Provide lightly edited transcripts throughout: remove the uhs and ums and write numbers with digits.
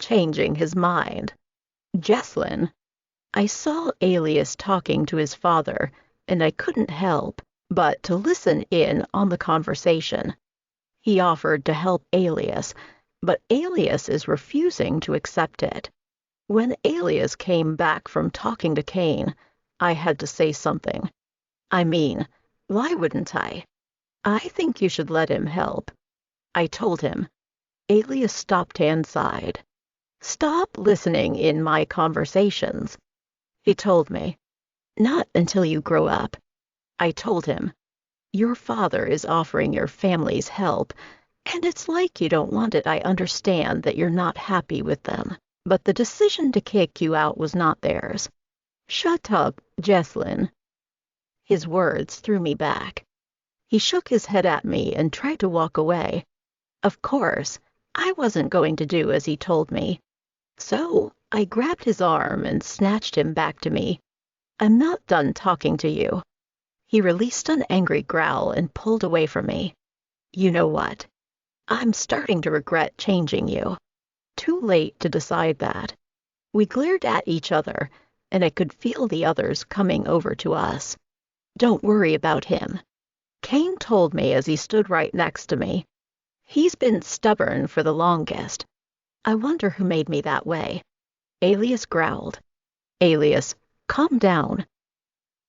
changing his mind. Jessalyn. I saw Alias talking to his father, and I couldn't help but to listen in on the conversation. He offered to help Alias, but Alias is refusing to accept it. When Alias came back from talking to Kane, I had to say something. I mean, why wouldn't I? I think you should let him help. I told him. Alias stopped and sighed. Stop listening in my conversations. He told me. Not until you grow up. I told him. Your father is offering your family's help, and it's like you don't want it. I understand that you're not happy with them, but the decision to kick you out was not theirs. Shut up, Jessalyn. His words threw me back. He shook his head at me and tried to walk away. Of course, I wasn't going to do as he told me. So I grabbed his arm and snatched him back to me. I'm not done talking to you. He released an angry growl and pulled away from me. You know what? I'm starting to regret changing you. Too late to decide that. We glared at each other, and I could feel the others coming over to us. Don't worry about him. Kane told me as he stood right next to me. He's been stubborn for the longest. I wonder who made me that way. Alias growled. Alias, calm down.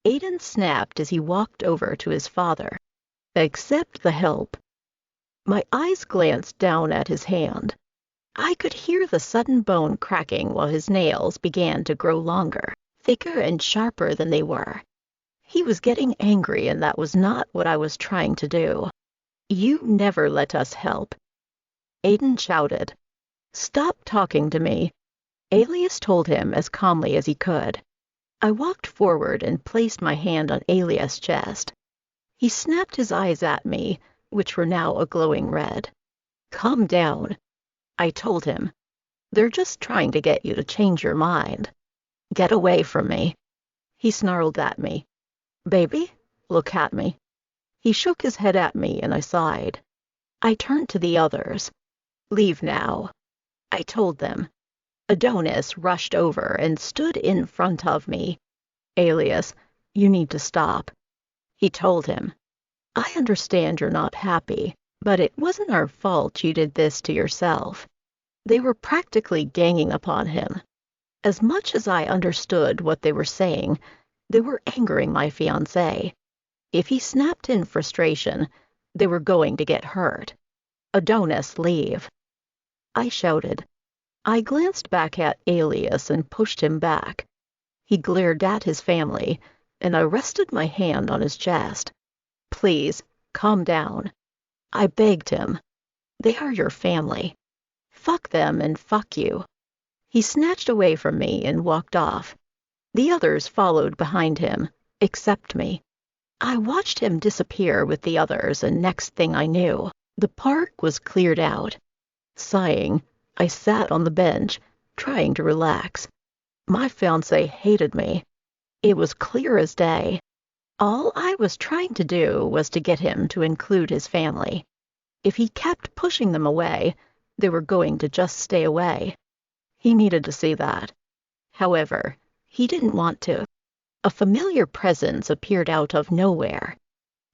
Aiden snapped as he walked over to his father. Accept the help. My eyes glanced down at his hand. I could hear the sudden bone cracking while his nails began to grow longer, thicker and sharper than they were. He was getting angry, and that was not what I was trying to do. You never let us help. Aiden shouted. Stop talking to me. Alias told him as calmly as he could. I walked forward and placed my hand on Alias' chest. He snapped his eyes at me, which were now a glowing red. Calm down. I told him. They're just trying to get you to change your mind. Get away from me. He snarled at me. Baby, look at me. He shook his head at me and I sighed. I turned to the others. Leave now. I told them. Adonis rushed over and stood in front of me. Alias, you need to stop. He told him. I understand you're not happy, but it wasn't our fault you did this to yourself. They were practically ganging upon him. As much as I understood what they were saying, they were angering my fiancé. If he snapped in frustration, they were going to get hurt. Adonis, leave. I shouted. I glanced back at Alias and pushed him back. He glared at his family, and I rested my hand on his chest. Please, calm down. I begged him. They are your family. Fuck them and fuck you. He snatched away from me and walked off. The others followed behind him, except me. I watched him disappear with the others, and next thing I knew, the park was cleared out. Sighing, I sat on the bench, trying to relax. My fiancé hated me. It was clear as day. All I was trying to do was to get him to include his family. If he kept pushing them away, they were going to just stay away. He needed to see that. However, he didn't want to. A familiar presence appeared out of nowhere.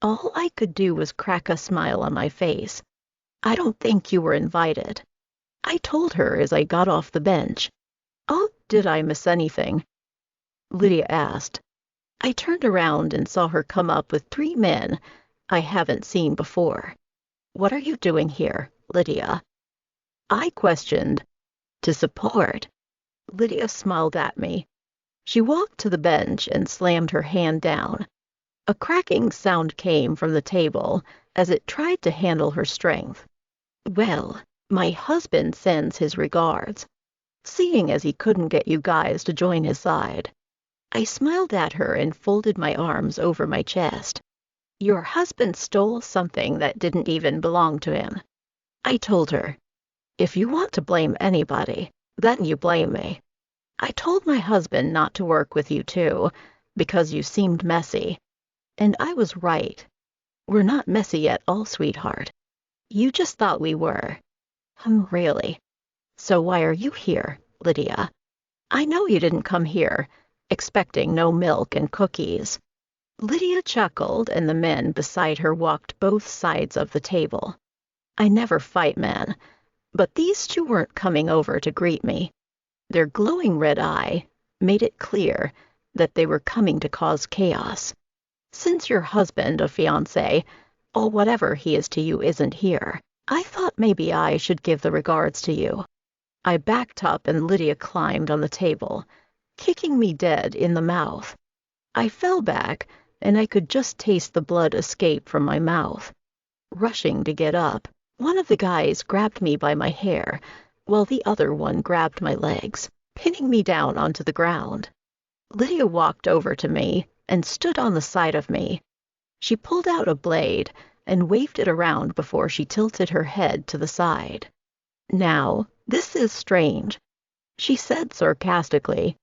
All I could do was crack a smile on my face. I don't think you were invited. I told her as I got off the bench. Oh, did I miss anything? Lydia asked. I turned around and saw her come up with 3 men I haven't seen before. What are you doing here, Lydia? I questioned. To support. Lydia smiled at me. She walked to the bench and slammed her hand down. A cracking sound came from the table as it tried to handle her strength. Well, my husband sends his regards, seeing as he couldn't get you guys to join his side. I smiled at her and folded my arms over my chest. Your husband stole something that didn't even belong to him. I told her. If you want to blame anybody, then you blame me. I told my husband not to work with you too, because you seemed messy. And I was right. We're not messy at all, sweetheart. You just thought we were. Really. So why are you here, Lydia? I know you didn't come here expecting no milk and cookies. Lydia chuckled, and the men beside her walked both sides of the table. I never fight men, but these two weren't coming over to greet me. Their glowing red eye made it clear that they were coming to cause chaos. Since your husband or fiancé, or whatever he is to you, isn't here, I thought maybe I should give the regards to you. I backed up and Lydia climbed on the table, kicking me dead in the mouth. I fell back, and I could just taste the blood escape from my mouth. Rushing to get up, one of the guys grabbed me by my hair, while the other one grabbed my legs, pinning me down onto the ground. Lydia walked over to me and stood on the side of me. She pulled out a blade and waved it around before she tilted her head to the side. Now, this is strange, she said sarcastically.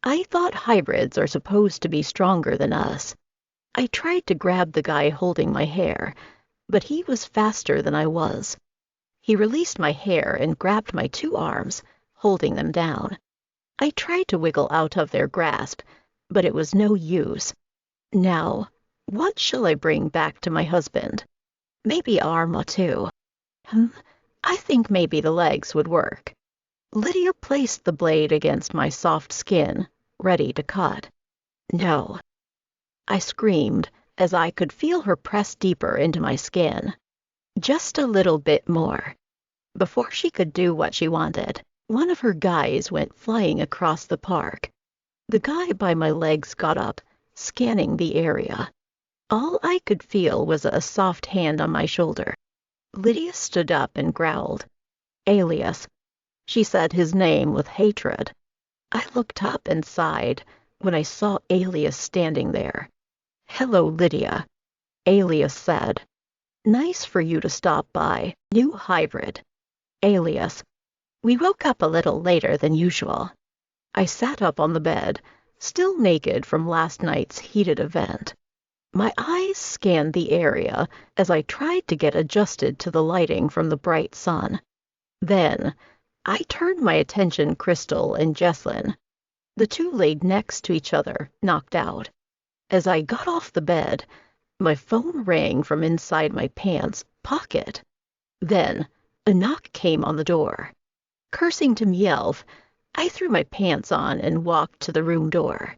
I thought hybrids are supposed to be stronger than us. I tried to grab the guy holding my hair, but he was faster than I was. He released my hair and grabbed my two arms, holding them down. I tried to wiggle out of their grasp, but it was no use. Now, what shall I bring back to my husband? Maybe Arma, too. I think maybe the legs would work. Lydia placed the blade against my soft skin, ready to cut. No. I screamed as I could feel her press deeper into my skin. Just a little bit more. Before she could do what she wanted, one of her guys went flying across the park. The guy by my legs got up, scanning the area. All I could feel was a soft hand on my shoulder. Lydia stood up and growled. Alias. She said his name with hatred. I looked up and sighed when I saw Alias standing there. Hello, Lydia, Alias said. Nice for you to stop by, new hybrid. Alias. We woke up a little later than usual. I sat up on the bed, still naked from last night's heated event. My eyes scanned the area as I tried to get adjusted to the lighting from the bright sun. Then, I turned my attention Crystal and Jessalyn. The two laid next to each other, knocked out. As I got off the bed, my phone rang from inside my pants pocket. Then, a knock came on the door. Cursing to myself, I threw my pants on and walked to the room door.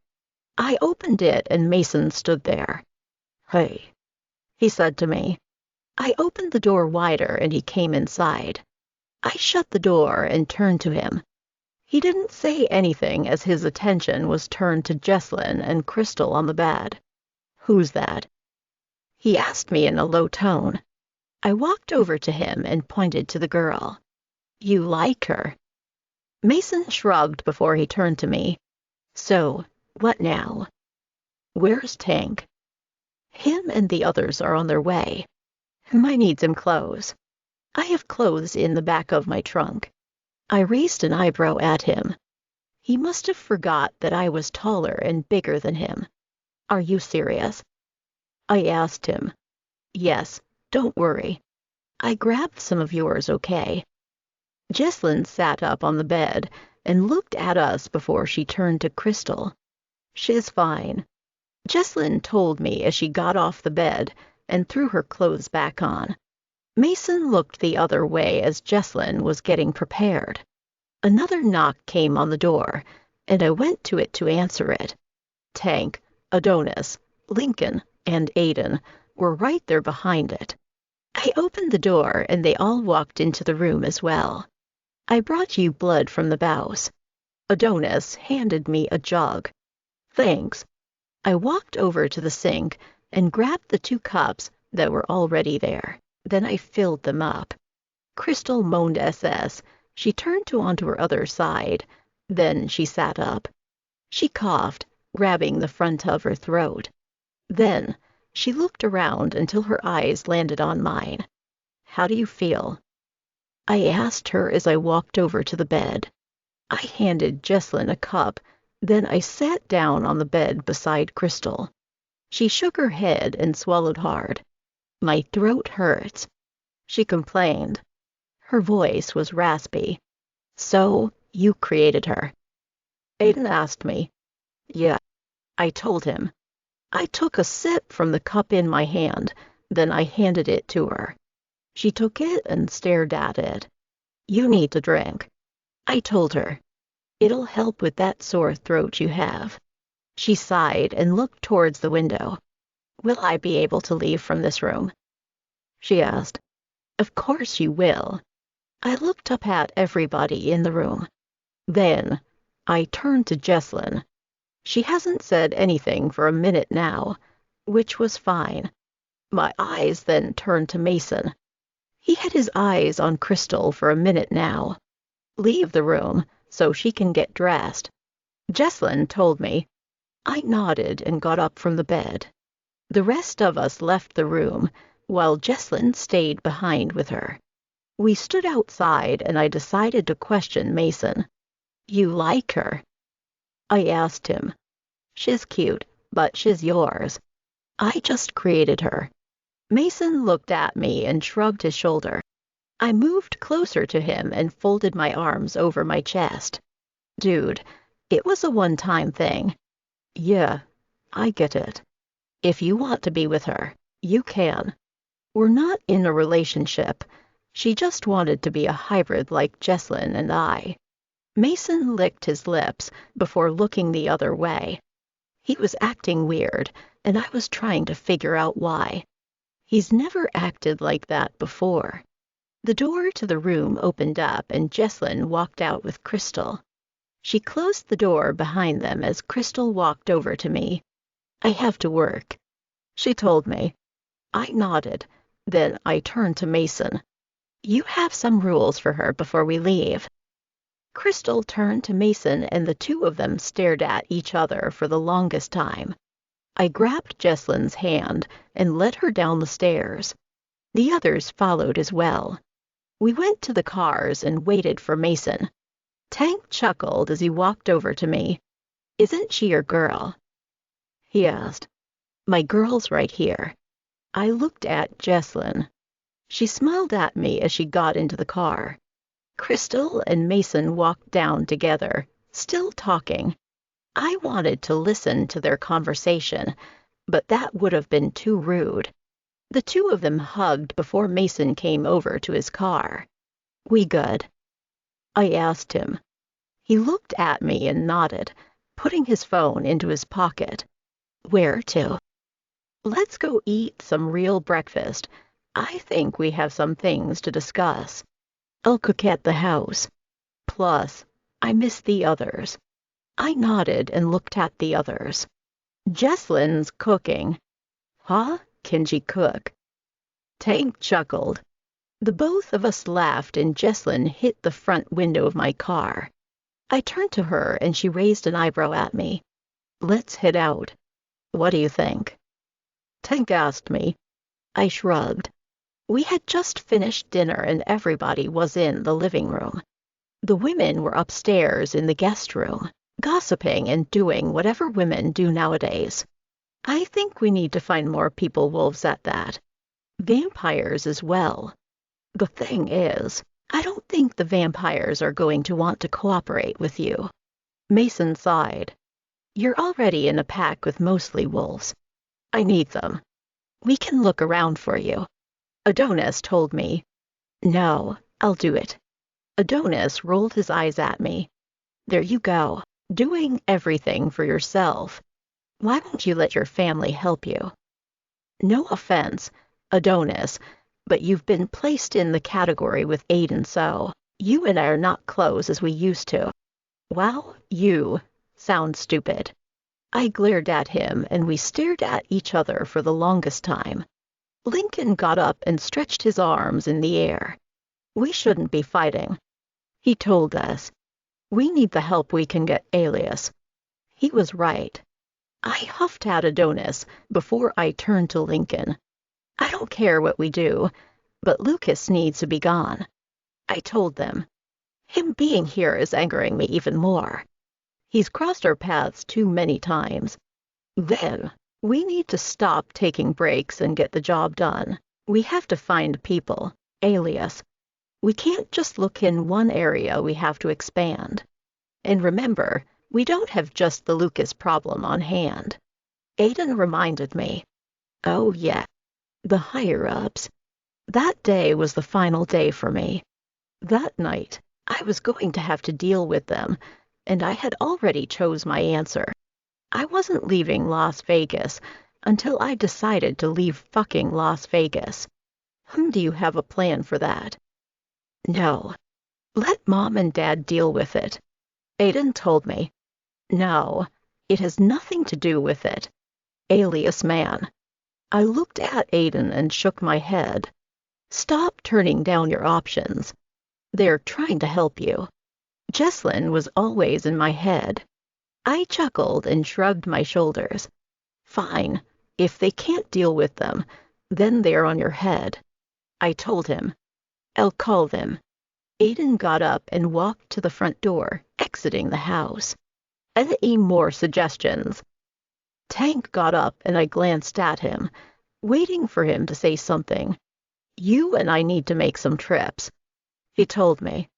I opened it and Mason stood there. Hey, he said to me. I opened the door wider and he came inside. I shut the door and turned to him. He didn't say anything as his attention was turned to Jessalyn and Crystal on the bed. Who's that? He asked me in a low tone. I walked over to him and pointed to the girl. You like her? Mason shrugged before he turned to me. So, what now? Where's Tank? Him and the others are on their way. I need some clothes. I have clothes in the back of my trunk. I raised an eyebrow at him. He must have forgot that I was taller and bigger than him. Are you serious? I asked him. Yes, don't worry. I grabbed some of yours, okay? Jessalyn sat up on the bed and looked at us before she turned to Crystal. She's fine. Jessalyn told me as she got off the bed and threw her clothes back on. Mason looked the other way as Jessalyn was getting prepared. Another knock came on the door, and I went to it to answer it. Tank, Adonis, Lincoln, and Aiden were right there behind it. I opened the door, and they all walked into the room as well. I brought you blood from the bows. Adonis handed me a jug. Thanks. I walked over to the sink and grabbed the 2 cups that were already there. Then I filled them up. Crystal moaned SS. She turned to onto her other side. Then she sat up. She coughed, grabbing the front of her throat. Then she looked around until her eyes landed on mine. How do you feel? I asked her as I walked over to the bed. I handed Jessalyn a cup. Then I sat down on the bed beside Crystal. She shook her head and swallowed hard. My throat hurts, she complained. Her voice was raspy. So, you created her? Aiden asked me. Yeah, I told him. I took a sip from the cup in my hand, then I handed it to her. She took it and stared at it. You need to drink. I told her. It'll help with that sore throat you have. She sighed and looked towards the window. Will I be able to leave from this room? She asked. Of course you will. I looked up at everybody in the room. Then I turned to Jessalyn. She hasn't said anything for a minute now, which was fine. My eyes then turned to Mason. He had his eyes on Crystal for a minute now. Leave the room so she can get dressed. Jessalyn told me. I nodded and got up from the bed. The rest of us left the room, while Jessalyn stayed behind with her. We stood outside and I decided to question Mason. You like her? I asked him. She's cute, but she's yours. I just created her. Mason looked at me and shrugged his shoulder. I moved closer to him and folded my arms over my chest. Dude, it was a one-time thing. Yeah, I get it. If you want to be with her, you can. We're not in a relationship. She just wanted to be a hybrid like Jessalyn and I. Mason licked his lips before looking the other way. He was acting weird, and I was trying to figure out why. He's never acted like that before. The door to the room opened up and Jessalyn walked out with Crystal. She closed the door behind them as Crystal walked over to me. I have to work, she told me. I nodded. Then I turned to Mason. You have some rules for her before we leave. Crystal turned to Mason and the two of them stared at each other for the longest time. I grabbed Jessalyn's hand and led her down the stairs. The others followed as well. We went to the cars and waited for Mason. Tank chuckled as he walked over to me. Isn't she your girl? He asked. My girl's right here. I looked at Jessalyn. She smiled at me as she got into the car. Crystal and Mason walked down together, still talking. I wanted to listen to their conversation, but that would have been too rude. The two of them hugged before Mason came over to his car. We good? I asked him. He looked at me and nodded, putting his phone into his pocket. Where to? Let's go eat some real breakfast. I think we have some things to discuss. I'll cook at the house. Plus, I miss the others. I nodded and looked at the others. Jessalyn's cooking. Huh? Can she cook? Tank chuckled. The both of us laughed and Jessalyn hit the front window of my car. I turned to her and she raised an eyebrow at me. Let's head out. What do you think? Tank asked me. I shrugged. We had just finished dinner and everybody was in the living room. The women were upstairs in the guest room, gossiping and doing whatever women do nowadays. I think we need to find more people wolves at that. Vampires as well. The thing is, I don't think the vampires are going to want to cooperate with you. Mason sighed. You're already in a pack with mostly wolves. I need them. We can look around for you. Adonis told me. No, I'll do it. Adonis rolled his eyes at me. There you go, doing everything for yourself. Why won't you let your family help you? No offense, Adonis, but you've been placed in the category with Aiden, so you and I are not close as we used to. Wow, you sound stupid. I glared at him and we stared at each other for the longest time. Lincoln got up and stretched his arms in the air. We shouldn't be fighting. He told us. We need the help we can get Alias. He was right. I huffed at Adonis before I turned to Lincoln. I don't care what we do, but Lucas needs to be gone. I told them. Him being here is angering me even more. He's crossed our paths too many times. Then, we need to stop taking breaks and get the job done. We have to find people, Alias. We can't just look in one area, we have to expand. And remember, we don't have just the Lucas problem on hand. Aiden reminded me. Oh, yeah, the higher-ups. That day was the final day for me. That night, I was going to have to deal with them, and I had already chose my answer. I wasn't leaving Las Vegas until I decided to leave fucking Las Vegas. Do you have a plan for that? No. Let Mom and Dad deal with it. Aiden told me. No, it has nothing to do with it. Alias man. I looked at Aiden and shook my head. Stop turning down your options. They're trying to help you. Jessalyn was always in my head. I chuckled and shrugged my shoulders. Fine, if they can't deal with them, then they're on your head. I told him. I'll call them. Aiden got up and walked to the front door, exiting the house. Any more suggestions? Tank got up and I glanced at him, waiting for him to say something. You and I need to make some trips. He told me.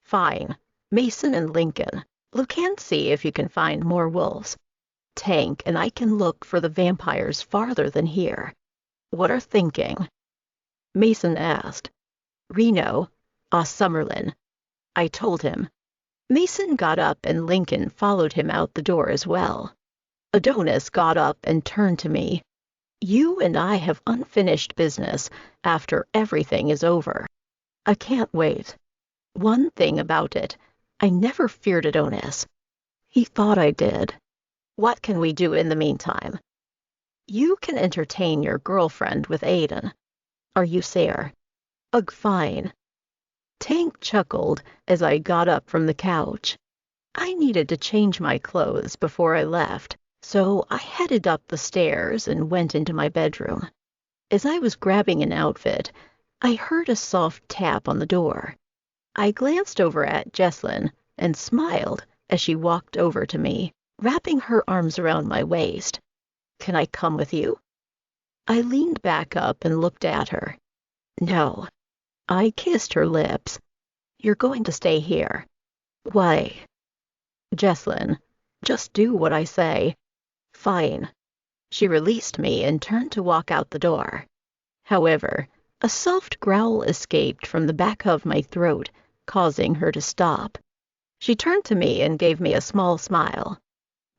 Fine. Mason and Lincoln. Look and see if you can find more wolves. Tank and I can look for the vampires farther than here. What are thinking? Mason asked. Reno, Summerlin. I told him. Mason got up and Lincoln followed him out the door as well. Adonis got up and turned to me. You and I have unfinished business after everything is over. I can't wait. One thing about it, I never feared Adonis. He thought I did. What can we do in the meantime? You can entertain your girlfriend with Aiden. Are you Sarah? Ugh, fine. Tank chuckled as I got up from the couch. I needed to change my clothes before I left, so I headed up the stairs and went into my bedroom. As I was grabbing an outfit, I heard a soft tap on the door. I glanced over at Jessalyn and smiled as she walked over to me, wrapping her arms around my waist. Can I come with you? I leaned back up and looked at her. No. I kissed her lips. You're going to stay here. Why? Jessalyn, just do what I say. Fine. She released me and turned to walk out the door. However, a soft growl escaped from the back of my throat, causing her to stop. She turned to me and gave me a small smile.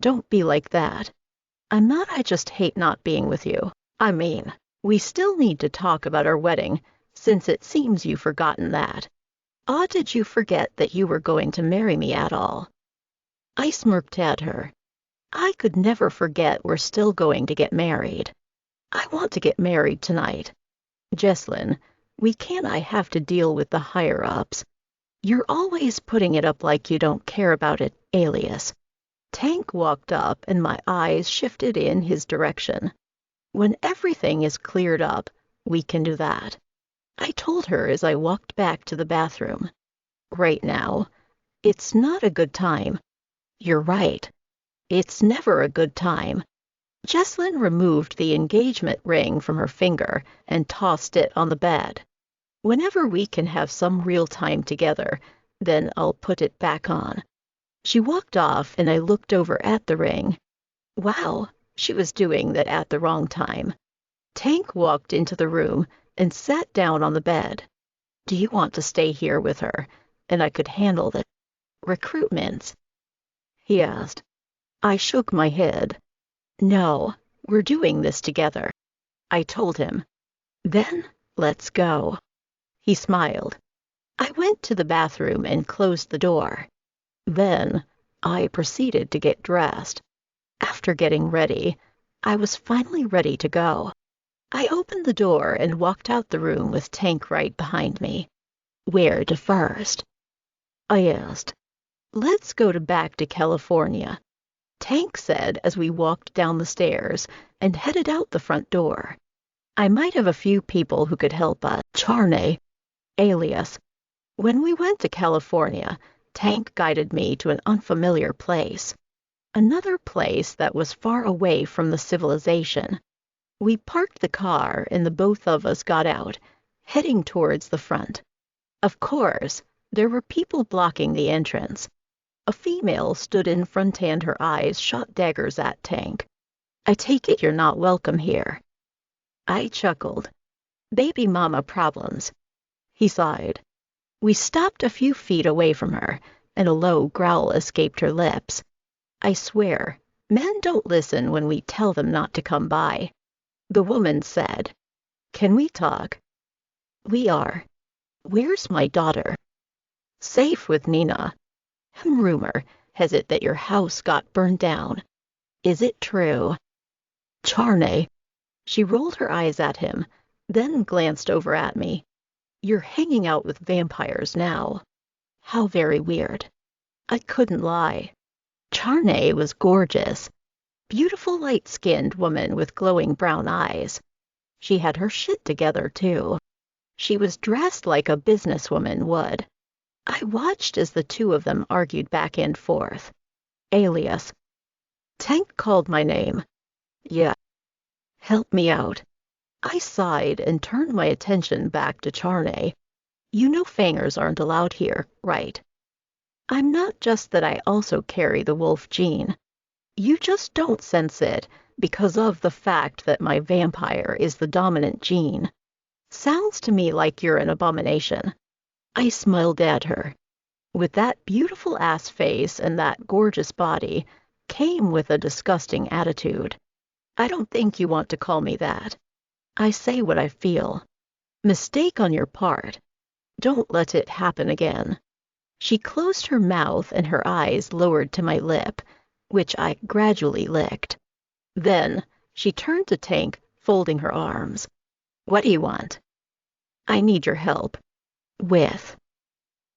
Don't be like that. I'm not. I just hate not being with you. I mean, we still need to talk about our wedding, since it seems you've forgotten that. Did you forget that you were going to marry me at all? I smirked at her. I could never forget we're still going to get married. I want to get married tonight. Jessalyn, I have to deal with the higher-ups. You're always putting it up like you don't care about it, Alias. Tank walked up and my eyes shifted in his direction. When everything is cleared up, we can do that. I told her as I walked back to the bathroom. Right now, it's not a good time. You're right. It's never a good time. Jessalyn removed the engagement ring from her finger and tossed it on the bed. Whenever we can have some real time together, then I'll put it back on. She walked off and I looked over at the ring. Wow, she was doing that at the wrong time. Tank walked into the room and sat down on the bed. Do you want to stay here with her? And I could handle the recruitments? He asked. I shook my head. No, we're doing this together. I told him. Then, let's go. He smiled. I went to the bathroom and closed the door. Then, I proceeded to get dressed. After getting ready, I was finally ready to go. I opened the door and walked out the room with Tank right behind me. Where to first? I asked. Let's go back to California, Tank said as we walked down the stairs and headed out the front door. I might have a few people who could help us. Charney, Alias. When we went to California, Tank guided me to an unfamiliar place. Another place that was far away from the civilization. We parked the car and the both of us got out, heading towards the front. Of course, there were people blocking the entrance. A female stood in front and her eyes shot daggers at Tank. I take it you're not welcome here. I chuckled. Baby mama problems. He sighed. We stopped a few feet away from her, and a low growl escaped her lips. I swear, men don't listen when we tell them not to come by. The woman said, "Can we talk?" We are. Where's my daughter? Safe with Nina. Rumor has it that your house got burned down. Is it true? Charney. She rolled her eyes at him, then glanced over at me. You're hanging out with vampires now. How very weird. I couldn't lie. Charney was gorgeous. Beautiful light-skinned woman with glowing brown eyes. She had her shit together, too. She was dressed like a businesswoman would. I watched as the two of them argued back and forth. Alias. Tank called my name. Yeah. Help me out. I sighed and turned my attention back to Charney. You know fangers aren't allowed here, right? I'm not just that I also carry the wolf gene. You just don't sense it because of the fact that my vampire is the dominant gene. Sounds to me like you're an abomination. I smiled at her. With that beautiful ass face and that gorgeous body came with a disgusting attitude. I don't think you want to call me that. I say what I feel. Mistake on your part. Don't let it happen again. She closed her mouth and her eyes lowered to my lip, which I gradually licked. Then she turned to Tank, folding her arms. What do you want? I need your help. With.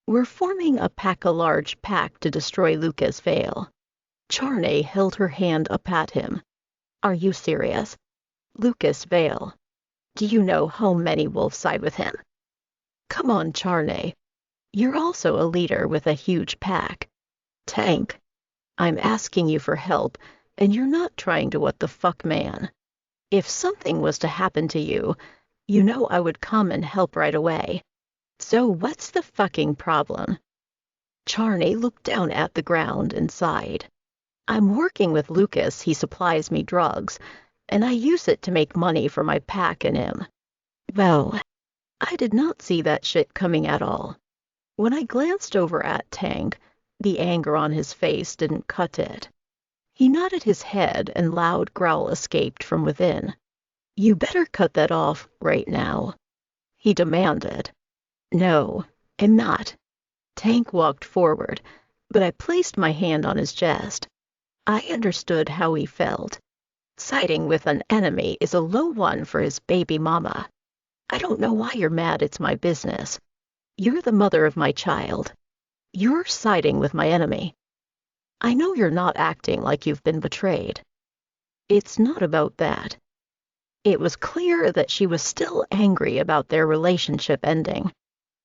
We're forming a pack-a-large pact to destroy Lucas Vale. Charney held her hand up at him. Are you serious? Lucas Vale. Do you know how many wolves side with him? Come on, Charney. You're also a leader with a huge pack. Tank. I'm asking you for help, and you're not trying to what the fuck man. If something was to happen to you, you know I would come and help right away. So what's the fucking problem? Charney looked down at the ground and sighed. I'm working with Lucas. He supplies me drugs, and I use it to make money for my pack and him. Well, I did not see that shit coming at all. When I glanced over at Tank, the anger on his face didn't cut it. He nodded his head and loud growl escaped from within. You better cut that off right now, he demanded. No, I'm not. Tank walked forward, but I placed my hand on his chest. I understood how he felt. Siding with an enemy is a low one for his baby mama. I don't know why you're mad. It's my business. You're the mother of my child. You're siding with my enemy. I know you're not acting like you've been betrayed. It's not about that. It was clear that she was still angry about their relationship ending.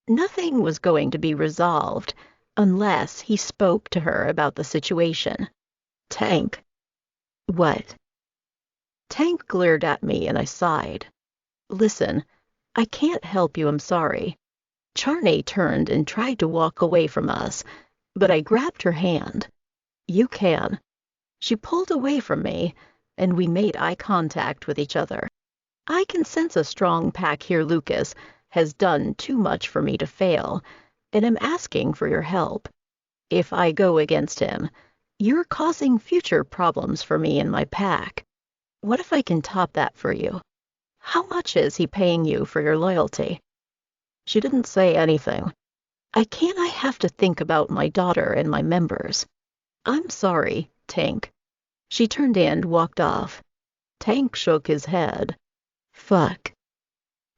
Nothing was going to be resolved unless he spoke to her about the situation. Tank. What? Tank glared at me and I sighed. Listen, I can't help you, I'm sorry. Charney turned and tried to walk away from us, but I grabbed her hand. You can. She pulled away from me, and we made eye contact with each other. I can sense a strong pack here. Lucas has done too much for me to fail, and I'm asking for your help. If I go against him, you're causing future problems for me and my pack. What if I can top that for you? How much is he paying you for your loyalty? She didn't say anything. I have to think about my daughter and my members. I'm sorry, Tank. She turned and walked off. Tank shook his head. Fuck.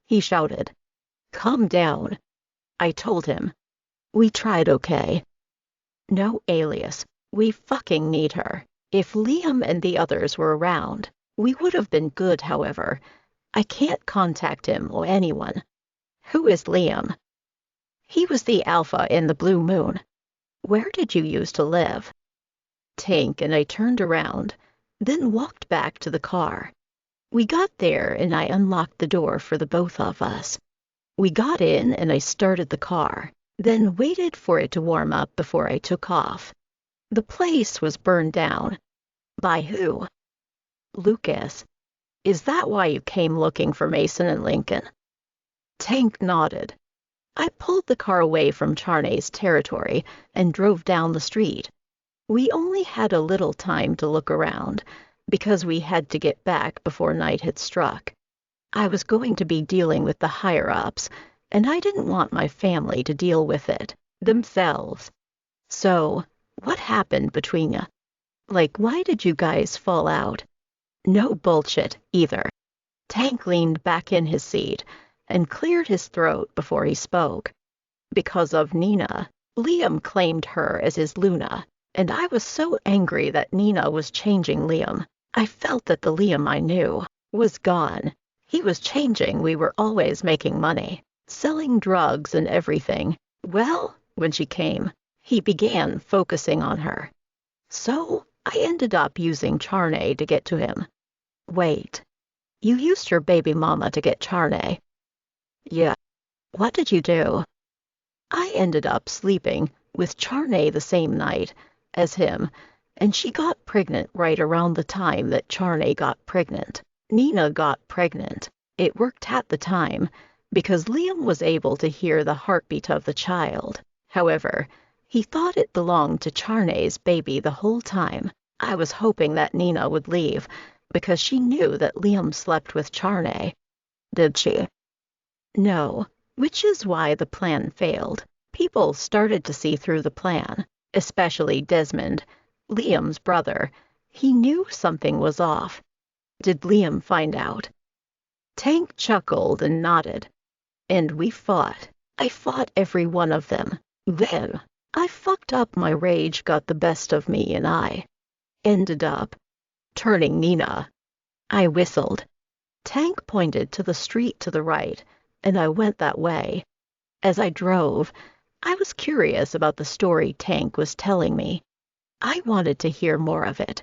He shouted. Calm down. I told him. We tried, okay? No, Alias. We fucking need her. If Liam and the others were around, we would have been good, however. I can't contact him or anyone. Who is Liam? He was the alpha in the Blue Moon. Where did you used to live? Tank and I turned around, then walked back to the car. We got there and I unlocked the door for the both of us. We got in and I started the car, then waited for it to warm up before I took off. The place was burned down. By who? Lucas. Is that why you came looking for Mason and Lincoln? Tank nodded. I pulled the car away from Charney's territory and drove down the street. We only had a little time to look around, because we had to get back before night had struck. I was going to be dealing with the higher-ups, and I didn't want my family to deal with it themselves. So, what happened between you? Like, why did you guys fall out? No bullshit, either. Tank leaned back in his seat and cleared his throat before he spoke. Because of Nina, Liam claimed her as his Luna, and I was so angry that Nina was changing Liam. I felt that the Liam I knew was gone. He was changing. We were always making money, selling drugs and everything. Well, when she came, he began focusing on her. So I ended up using Charney to get to him. Wait, you used your baby mama to get Charney? Yeah. What did you do? I ended up sleeping with Charney the same night as him, and she got pregnant right around the time that Charney got pregnant. Nina got pregnant. It worked at the time, because Liam was able to hear the heartbeat of the child. However, he thought it belonged to Charney's baby the whole time. I was hoping that Nina would leave, because she knew that Liam slept with Charney. Did she? No, which is why the plan failed. People started to see through the plan, especially Desmond, Liam's brother. He knew something was off. Did Liam find out? Tank chuckled and nodded. And we fought. I fought every one of them. Then, I fucked up. My rage got the best of me and I ended up turning Nina. I whistled. Tank pointed to the street to the right, and I went that way. As I drove, I was curious about the story Tank was telling me. I wanted to hear more of it.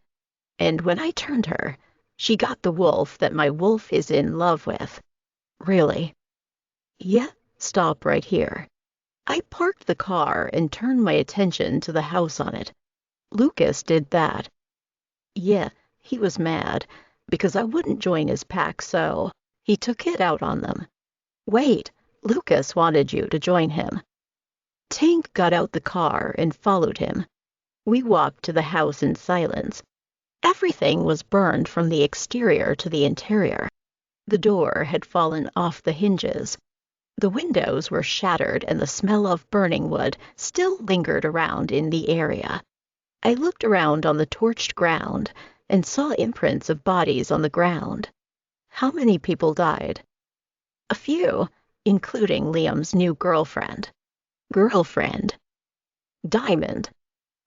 And when I turned her, she got the wolf that my wolf is in love with. Really? Yeah, stop right here. I parked the car and turned my attention to the house on it. Lucas did that. Yeah, he was mad because I wouldn't join his pack, so he took it out on them. Wait, Lucas wanted you to join him. Tank got out the car and followed him. We walked to the house in silence. Everything was burned from the exterior to the interior. The door had fallen off the hinges. The windows were shattered and the smell of burning wood still lingered around in the area. I looked around on the torched ground and saw imprints of bodies on the ground. How many people died? A few, including Liam's new girlfriend. Diamond.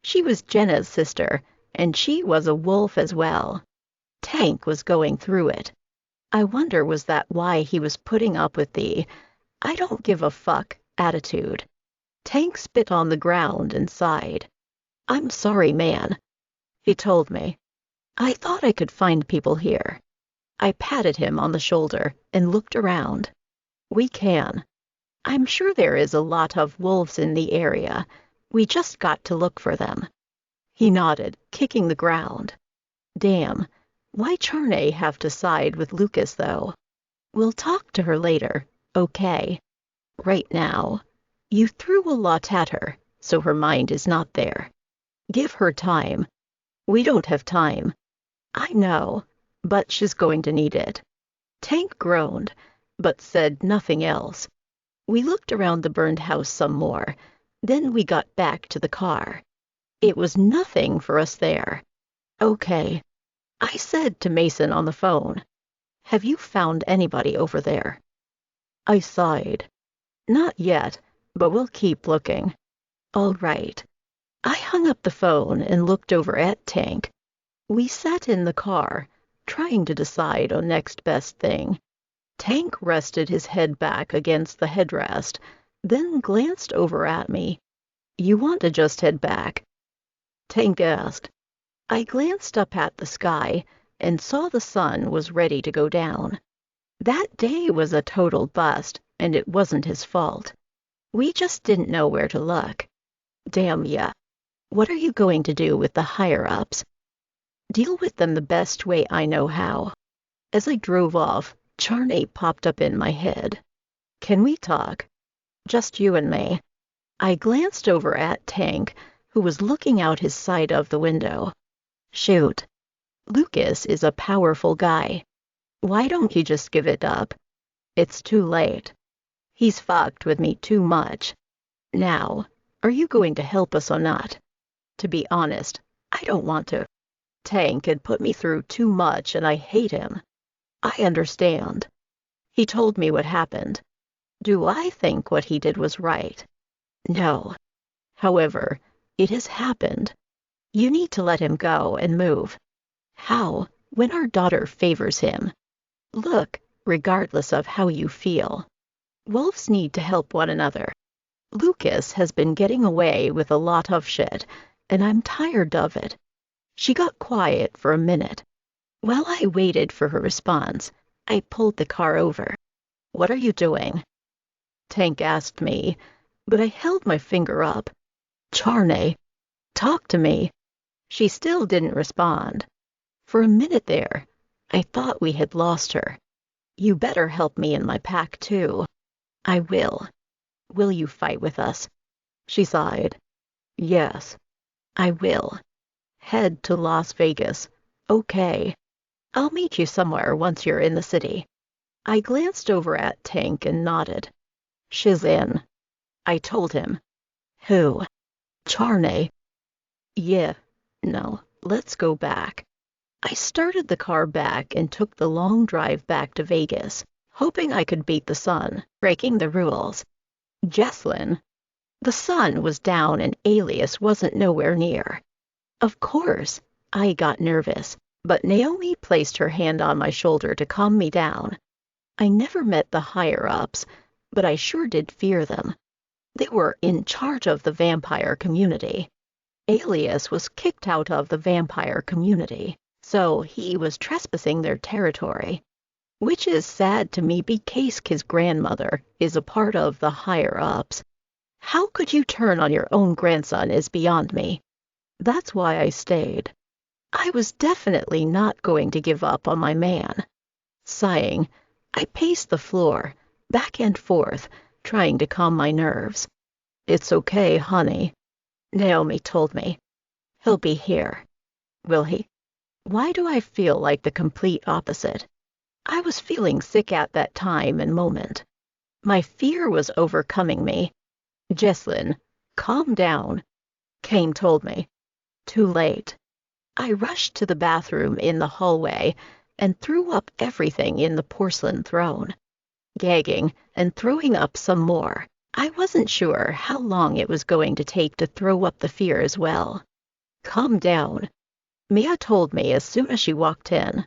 She was Jenna's sister, and she was a wolf as well. Tank was going through it. I wonder, was that why he was putting up with the I don't give a fuck attitude? Tank spit on the ground and sighed. I'm sorry, man. He told me. I thought I could find people here. I patted him on the shoulder and looked around. We can. I'm sure there is a lot of wolves in the area. We just got to look for them. He nodded, kicking the ground. Damn, why Charney have to side with Lucas, though? We'll talk to her later, okay? Right now, you threw a lot at her, so her mind is not there. Give her time. We don't have time. I know, but she's going to need it. Tank groaned, but said nothing else. We looked around the burned house some more. Then we got back to the car. It was nothing for us there. Okay. I said to Mason on the phone, have you found anybody over there? I sighed. Not yet, but we'll keep looking. All right. I hung up the phone and looked over at Tank. We sat in the car, trying to decide on next best thing. Tank rested his head back against the headrest, then glanced over at me. You want to just head back? Tank asked. I glanced up at the sky and saw the sun was ready to go down. That day was a total bust, and it wasn't his fault. We just didn't know where to look. Damn ya. What are you going to do with the higher-ups? Deal with them the best way I know how. As I drove off, Charney popped up in my head. Can we talk? Just you and me. I glanced over at Tank, who was looking out his side of the window. Shoot. Lucas is a powerful guy. Why don't you just give it up? It's too late. He's fucked with me too much. Now, are you going to help us or not? To be honest, I don't want to. Tank had put me through too much and I hate him. I understand. He told me what happened. Do I think what he did was right? No. However, it has happened. You need to let him go and move. How, when our daughter favors him? Look, regardless of how you feel. Wolves need to help one another. Lucas has been getting away with a lot of shit, and I'm tired of it. She got quiet for a minute. While I waited for her response, I pulled the car over. What are you doing? Tank asked me, but I held my finger up. Charney, talk to me. She still didn't respond. For a minute there, I thought we had lost her. You better help me in my pack, too. I will. Will you fight with us? She sighed. Yes, I will. Head to Las Vegas. Okay. I'll meet you somewhere once you're in the city. I glanced over at Tank and nodded. She's in. I told him. Who? Charney. Yeah. No, let's go back. I started the car back and took the long drive back to Vegas, hoping I could beat the sun, breaking the rules. Jessalyn. The sun was down and Alias wasn't nowhere near. Of course, I got nervous, but Naomi placed her hand on my shoulder to calm me down. I never met the higher-ups, but I sure did fear them. They were in charge of the vampire community. Alias was kicked out of the vampire community, so he was trespassing their territory, which is sad to me because his grandmother is a part of the higher-ups. How could you turn on your own grandson is beyond me. That's why I stayed. I was definitely not going to give up on my man. Sighing, I paced the floor, back and forth, trying to calm my nerves. It's okay, honey, Naomi told me. He'll be here. Will he? Why do I feel like the complete opposite? I was feeling sick at that time and moment. My fear was overcoming me. Jessalyn, calm down, Kane told me. Too late. I rushed to the bathroom in the hallway and threw up everything in the porcelain throne. Gagging and throwing up some more. I wasn't sure how long it was going to take to throw up the fear as well. Calm down, Mia told me as soon as she walked in.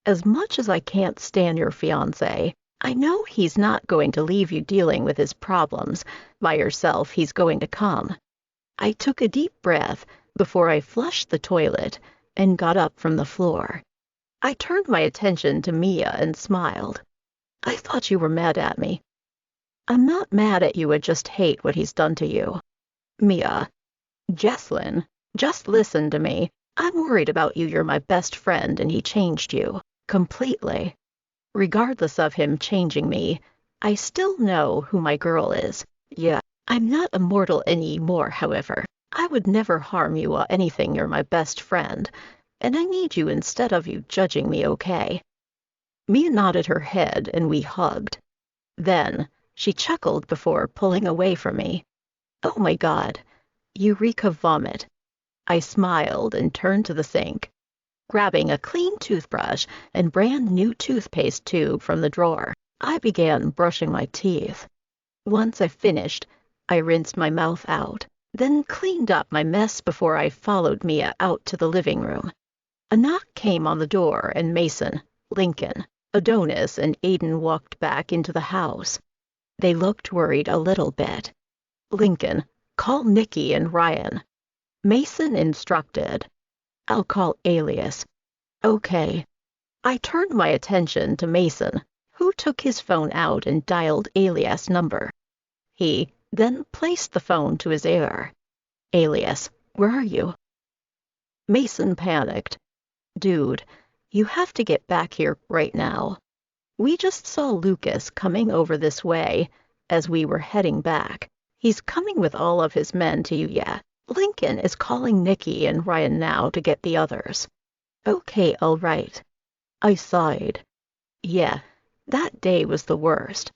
As much as I can't stand your fiancé, I know he's not going to leave you dealing with his problems by yourself. He's going to come. I took a deep breath before I flushed the toilet and got up from the floor. I turned my attention to Mia and smiled. I thought you were mad at me. I'm not mad at you, I just hate what he's done to you. Mia. Jessalyn, just listen to me. I'm worried about you. You're my best friend and he changed you. Completely. Regardless of him changing me, I still know who my girl is. Yeah, I'm not immortal anymore, however. I would never harm you or anything. You're my best friend, and I need you instead of you judging me, okay? Mia nodded her head and we hugged. Then she chuckled before pulling away from me. Oh my God, you reek of vomit. I smiled and turned to the sink. Grabbing a clean toothbrush and brand new toothpaste tube from the drawer, I began brushing my teeth. Once I finished, I rinsed my mouth out, then cleaned up my mess before I followed Mia out to the living room. A knock came on the door and Mason, Lincoln, Adonis, and Aiden walked back into the house. They looked worried a little bit. Lincoln, call Nikki and Ryan. Mason instructed. I'll call Alias. Okay. I turned my attention to Mason, who took his phone out and dialed Alias' number. He then placed the phone to his ear. Alias, where are you? Mason panicked. Dude, you have to get back here right now. We just saw Lucas coming over this way as we were heading back. He's coming with all of his men to you yet. Lincoln is calling Nikki and Ryan now to get the others. Okay, all right. I sighed. Yeah, that day was the worst.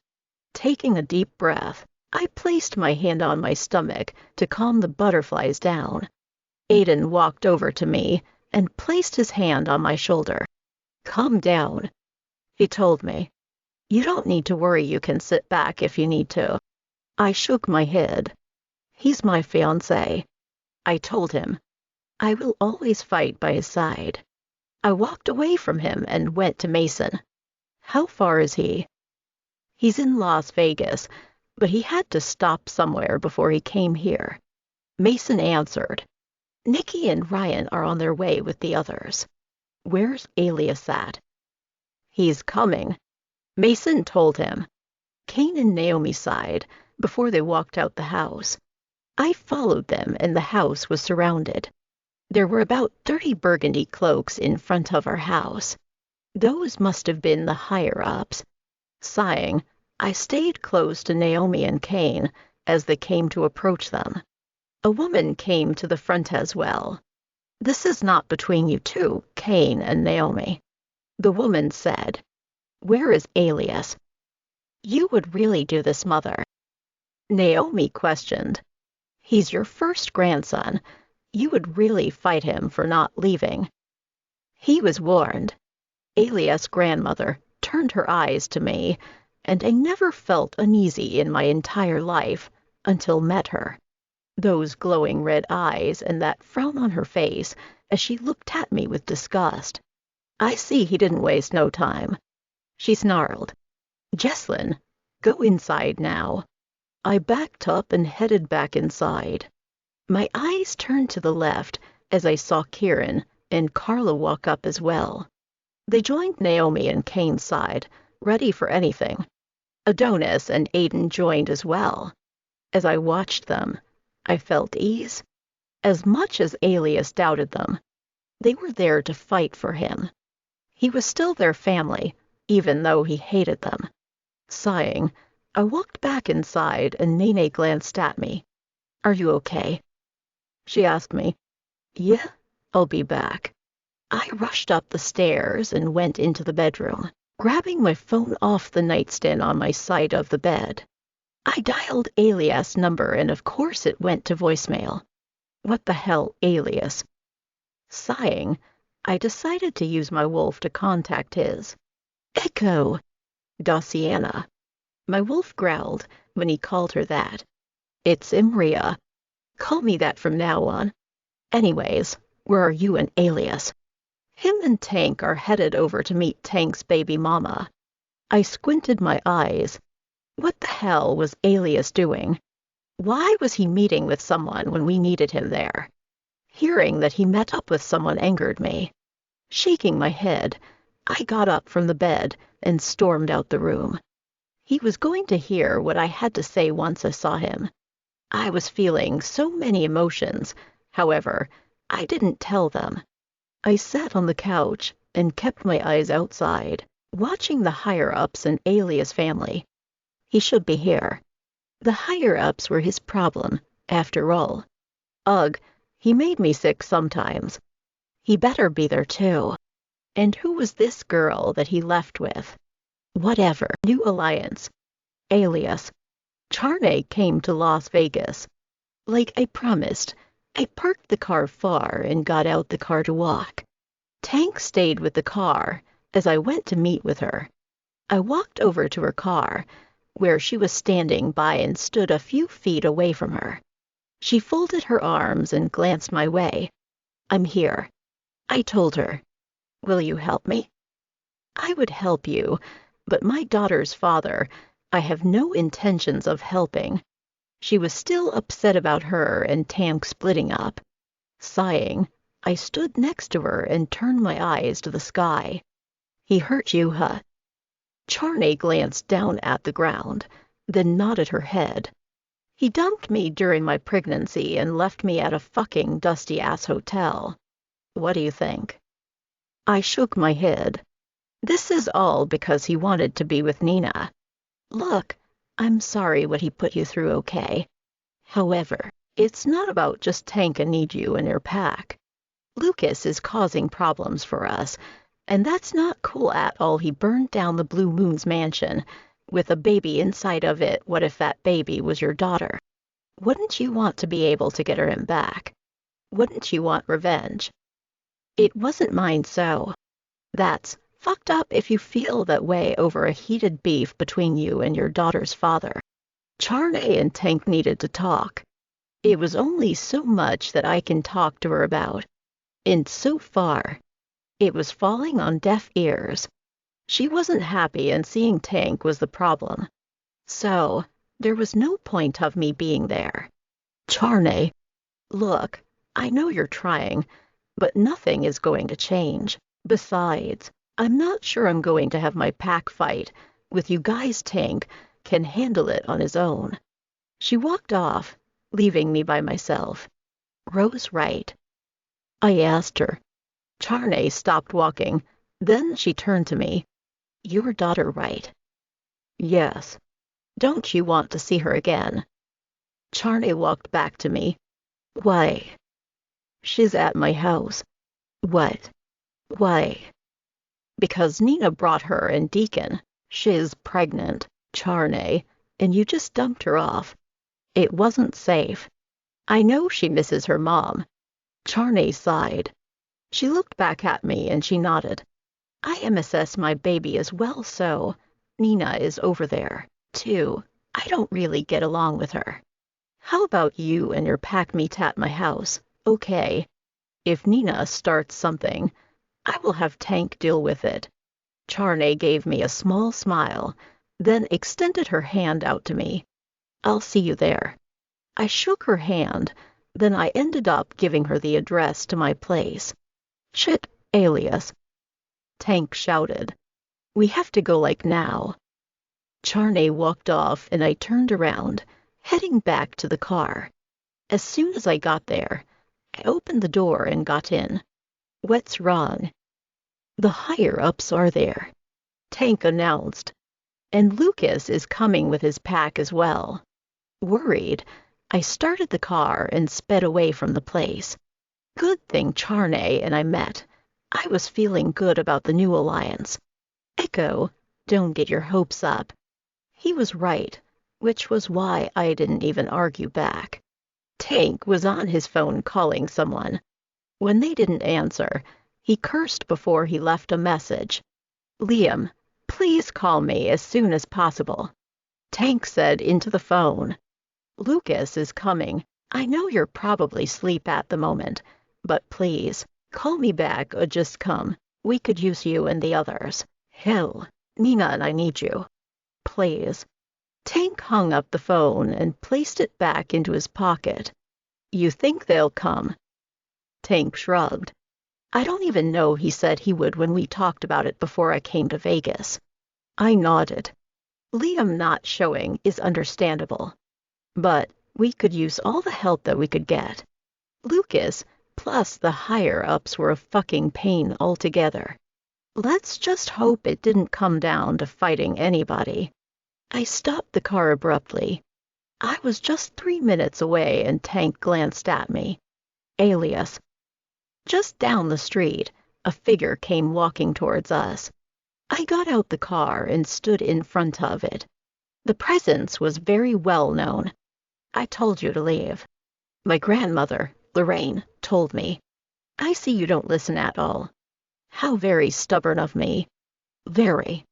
Taking a deep breath, I placed my hand on my stomach to calm the butterflies down. Aiden walked over to me and placed his hand on my shoulder. Calm down, he told me. You don't need to worry, you can sit back if you need to. I shook my head. He's my fiancé, I told him. I will always fight by his side. I walked away from him and went to Mason. How far is he? He's in Las Vegas, but he had to stop somewhere before he came here. Mason answered. Nikki and Ryan are on their way with the others. Where's Alias at? He's coming, Mason told him. Kane and Naomi sighed before they walked out the house. I followed them, and the house was surrounded. There were about 30 burgundy cloaks in front of our house. Those must have been the higher-ups. Sighing, I stayed close to Naomi and Kane as they came to approach them. A woman came to the front as well. This is not between you two, Kane and Naomi. The woman said, Where is Alias? You would really do this, Mother? Naomi questioned. He's your first grandson. You would really fight him for not leaving. He was warned. Alias' grandmother turned her eyes to me, and I never felt uneasy in my entire life until met her. Those glowing red eyes and that frown on her face as she looked at me with disgust. I see he didn't waste no time. She snarled. Jessalyn, go inside now. I backed up and headed back inside. My eyes turned to the left as I saw Kieran and Carla walk up as well. They joined Naomi and Kane's side, ready for anything. Adonis and Aiden joined as well. As I watched them, I felt ease. As much as Alias doubted them, they were there to fight for him. He was still their family, even though he hated them. Sighing, I walked back inside and Nene glanced at me. Are you okay? She asked me. Yeah, I'll be back. I rushed up the stairs and went into the bedroom, grabbing my phone off the nightstand on my side of the bed. I dialed Alias' number and of course it went to voicemail. What the hell, Alias? Sighing, I decided to use my wolf to contact his. Echo, Daciana. My wolf growled when he called her that. It's Imria. Call me that from now on. Anyways, where are you and Alias? Him and Tank are headed over to meet Tank's baby mama. I squinted my eyes. What the hell was Alias doing? Why was he meeting with someone when we needed him there? Hearing that he met up with someone angered me. Shaking my head, I got up from the bed and stormed out the room. He was going to hear what I had to say once I saw him. I was feeling so many emotions. However, I didn't tell them. I sat on the couch and kept my eyes outside, watching the higher-ups and Alias family. He should be here. The higher-ups were his problem, after all. Ugh, he made me sick sometimes. He better be there too. And who was this girl that he left with? Whatever. New alliance. Alias. Charney came to Las Vegas. Like I promised, I parked the car far and got out the car to walk. Tank stayed with the car as I went to meet with her. I walked over to her car, where she was standing by and stood a few feet away from her. She folded her arms and glanced my way. I'm here, I told her. Will you help me? I would help you, but my daughter's father, I have no intentions of helping. She was still upset about her and Tank splitting up. Sighing, I stood next to her and turned my eyes to the sky. He hurt you, huh? Charney glanced down at the ground, then nodded her head. He dumped me during my pregnancy and left me at a fucking dusty-ass hotel. What do you think? I shook my head. This is all because he wanted to be with Nina. Look, I'm sorry what he put you through, okay? However, it's not about just Tank and need you in your pack. Lucas is causing problems for us, and that's not cool at all. He burned down the Blue Moon's mansion with a baby inside of it. What if that baby was your daughter? Wouldn't you want to be able to get her in back? Wouldn't you want revenge? It wasn't mine, so that's fucked up if you feel that way over a heated beef between you and your daughter's father. Charney and Tank needed to talk. It was only so much that I can talk to her about. And so far, it was falling on deaf ears. She wasn't happy, and seeing Tank was the problem. So, there was no point of me being there. Charney, look, I know you're trying, but nothing is going to change. Besides, I'm not sure I'm going to have my pack fight with you guys. Tank can handle it on his own. She walked off, leaving me by myself. Rose right? I asked her. Charney stopped walking. Then she turned to me. Your daughter right? Yes. Don't you want to see her again? Charney walked back to me. Why? She's at my house. What? Why? Because Nina brought her and Deacon. She's pregnant, Charney, and you just dumped her off. It wasn't safe. I know she misses her mom. Charney sighed. She looked back at me and she nodded. I MSS my baby as well, so Nina is over there, too. I don't really get along with her. How about you and your pack meet at my house? Okay. If Nina starts something, I will have Tank deal with it. Charney gave me a small smile, then extended her hand out to me. I'll see you there. I shook her hand, then I ended up giving her the address to my place. Shit, Alias. Tank shouted. We have to go like now. Charney walked off and I turned around, heading back to the car. As soon as I got there, I opened the door and got in. What's wrong? The higher-ups are there, Tank announced, and Lucas is coming with his pack as well. Worried, I started the car and sped away from the place. Good thing Charney and I met. I was feeling good about the new alliance. Echo, don't get your hopes up. He was right, which was why I didn't even argue back. Tank was on his phone calling someone. When they didn't answer, he cursed before he left a message. Liam, please call me as soon as possible. Tank said into the phone. Lucas is coming. I know you're probably asleep at the moment, but please, call me back or just come. We could use you and the others. Hell, Nina and I need you. Please. Tank hung up the phone and placed it back into his pocket. You think they'll come? Tank shrugged. I don't even know he said he would when we talked about it before I came to Vegas. I nodded. Liam not showing is understandable. But we could use all the help that we could get. Lucas, plus the higher-ups were a fucking pain altogether. Let's just hope it didn't come down to fighting anybody. I stopped the car abruptly. I was just 3 minutes away and Tank glanced at me. Alias. Just down the street, a figure came walking towards us. I got out the car and stood in front of it. The presence was very well known. I told you to leave. My grandmother, Lorraine, told me. I see you don't listen at all. How very stubborn of me. Very.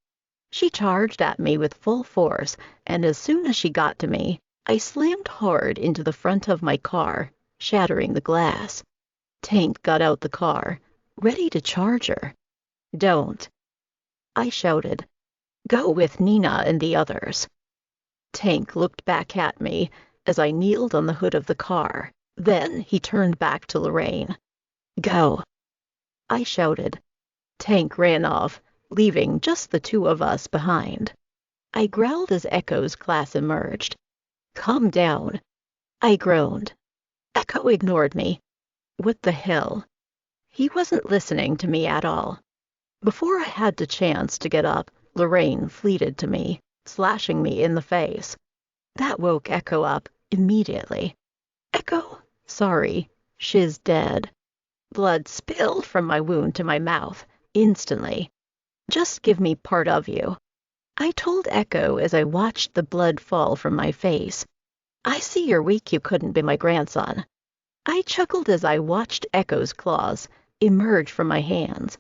She charged at me with full force, and as soon as she got to me, I slammed hard into the front of my car, shattering the glass. Tank got out the car, ready to charge her. Don't. I shouted. Go with Nina and the others. Tank looked back at me as I kneeled on the hood of the car. Then he turned back to Lorraine. Go. I shouted. Tank ran off, leaving just the two of us behind. I growled as Echo's class emerged. "Calm down," I groaned. Echo ignored me. What the hell? He wasn't listening to me at all. Before I had the chance to get up, Lorraine fleeted to me, slashing me in the face. That woke Echo up immediately. "Echo, sorry, she's dead." Blood spilled from my wound to my mouth instantly. "Just give me part of you," I told Echo as I watched the blood fall from my face. "I see you're weak you couldn't be my grandson." I chuckled as I watched Echo's claws emerge from my hands.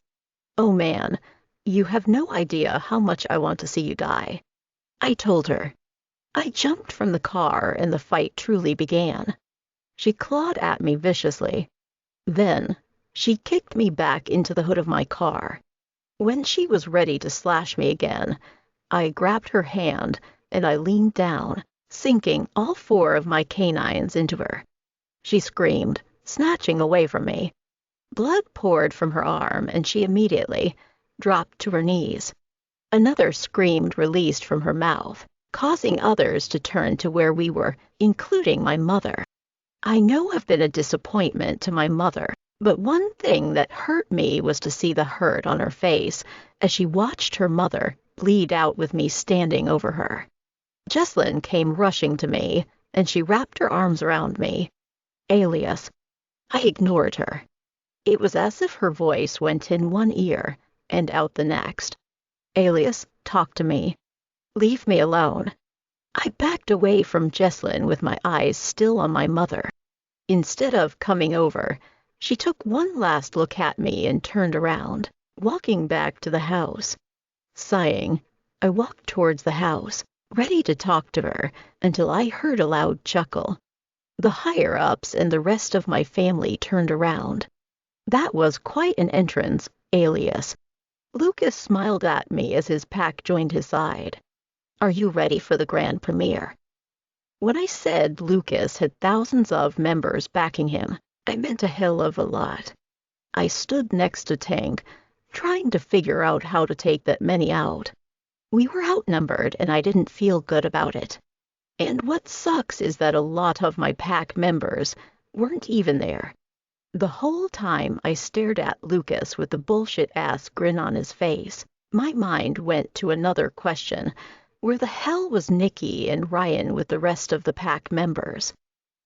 "Oh man, you have no idea how much I want to see you die," I told her. I jumped from the car and the fight truly began. She clawed at me viciously. Then she kicked me back into the hood of my car. When she was ready to slash me again, I grabbed her hand and I leaned down, sinking all four of my canines into her. She screamed, snatching away from me. Blood poured from her arm and she immediately dropped to her knees. Another scream released from her mouth, causing others to turn to where we were, including my mother. I know I've been a disappointment to my mother, but one thing that hurt me was to see the hurt on her face as she watched her mother bleed out with me standing over her. Jessalyn came rushing to me, and she wrapped her arms around me. "Alias." I ignored her. It was as if her voice went in one ear and out the next. "Alias, talk to me." "Leave me alone." I backed away from Jessalyn with my eyes still on my mother. Instead of coming over, she took one last look at me and turned around, walking back to the house. Sighing, I walked towards the house, ready to talk to her, until I heard a loud chuckle. The higher-ups and the rest of my family turned around. That was quite an entrance, Alias. Lucas smiled at me as his pack joined his side. "Are you ready for the grand premiere?" When I said Lucas had thousands of members backing him, I meant a hell of a lot. I stood next to Tank, trying to figure out how to take that many out. We were outnumbered, and I didn't feel good about it. And what sucks is that a lot of my pack members weren't even there. The whole time I stared at Lucas with the bullshit-ass grin on his face, my mind went to another question. Where the hell was Nikki and Ryan with the rest of the pack members?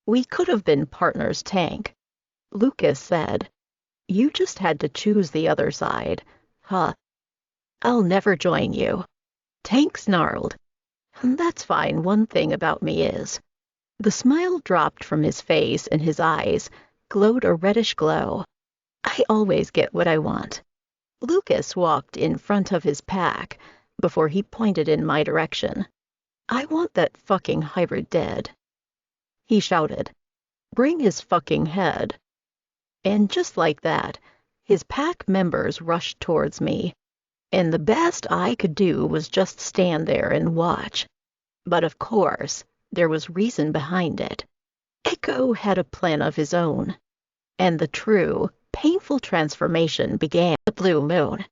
We could have been partners, Tank. Lucas said, "You just had to choose the other side, huh?" "I'll never join you." Tank snarled. "That's fine. One thing about me is..." The smile dropped from his face and his eyes glowed a reddish glow. "I always get what I want." Lucas walked in front of his pack before he pointed in my direction. "I want that fucking hybrid dead." He shouted, "Bring his fucking head." And just like that, his pack members rushed towards me. And the best I could do was just stand there and watch. But of course, there was reason behind it. Echo had a plan of his own. And the true, painful transformation began the blue moon.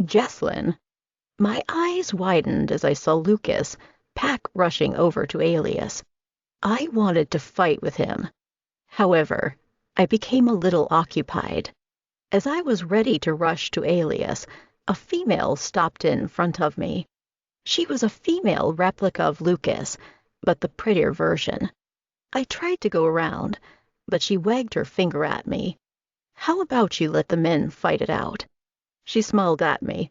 Jessalyn. My eyes widened as I saw Lucas, pack rushing over to Alias. I wanted to fight with him. However, I became a little occupied. As I was ready to rush to Alias, a female stopped in front of me. She was a female replica of Lucas, but the prettier version. I tried to go around, but she wagged her finger at me. "How about you let the men fight it out?" She smiled at me.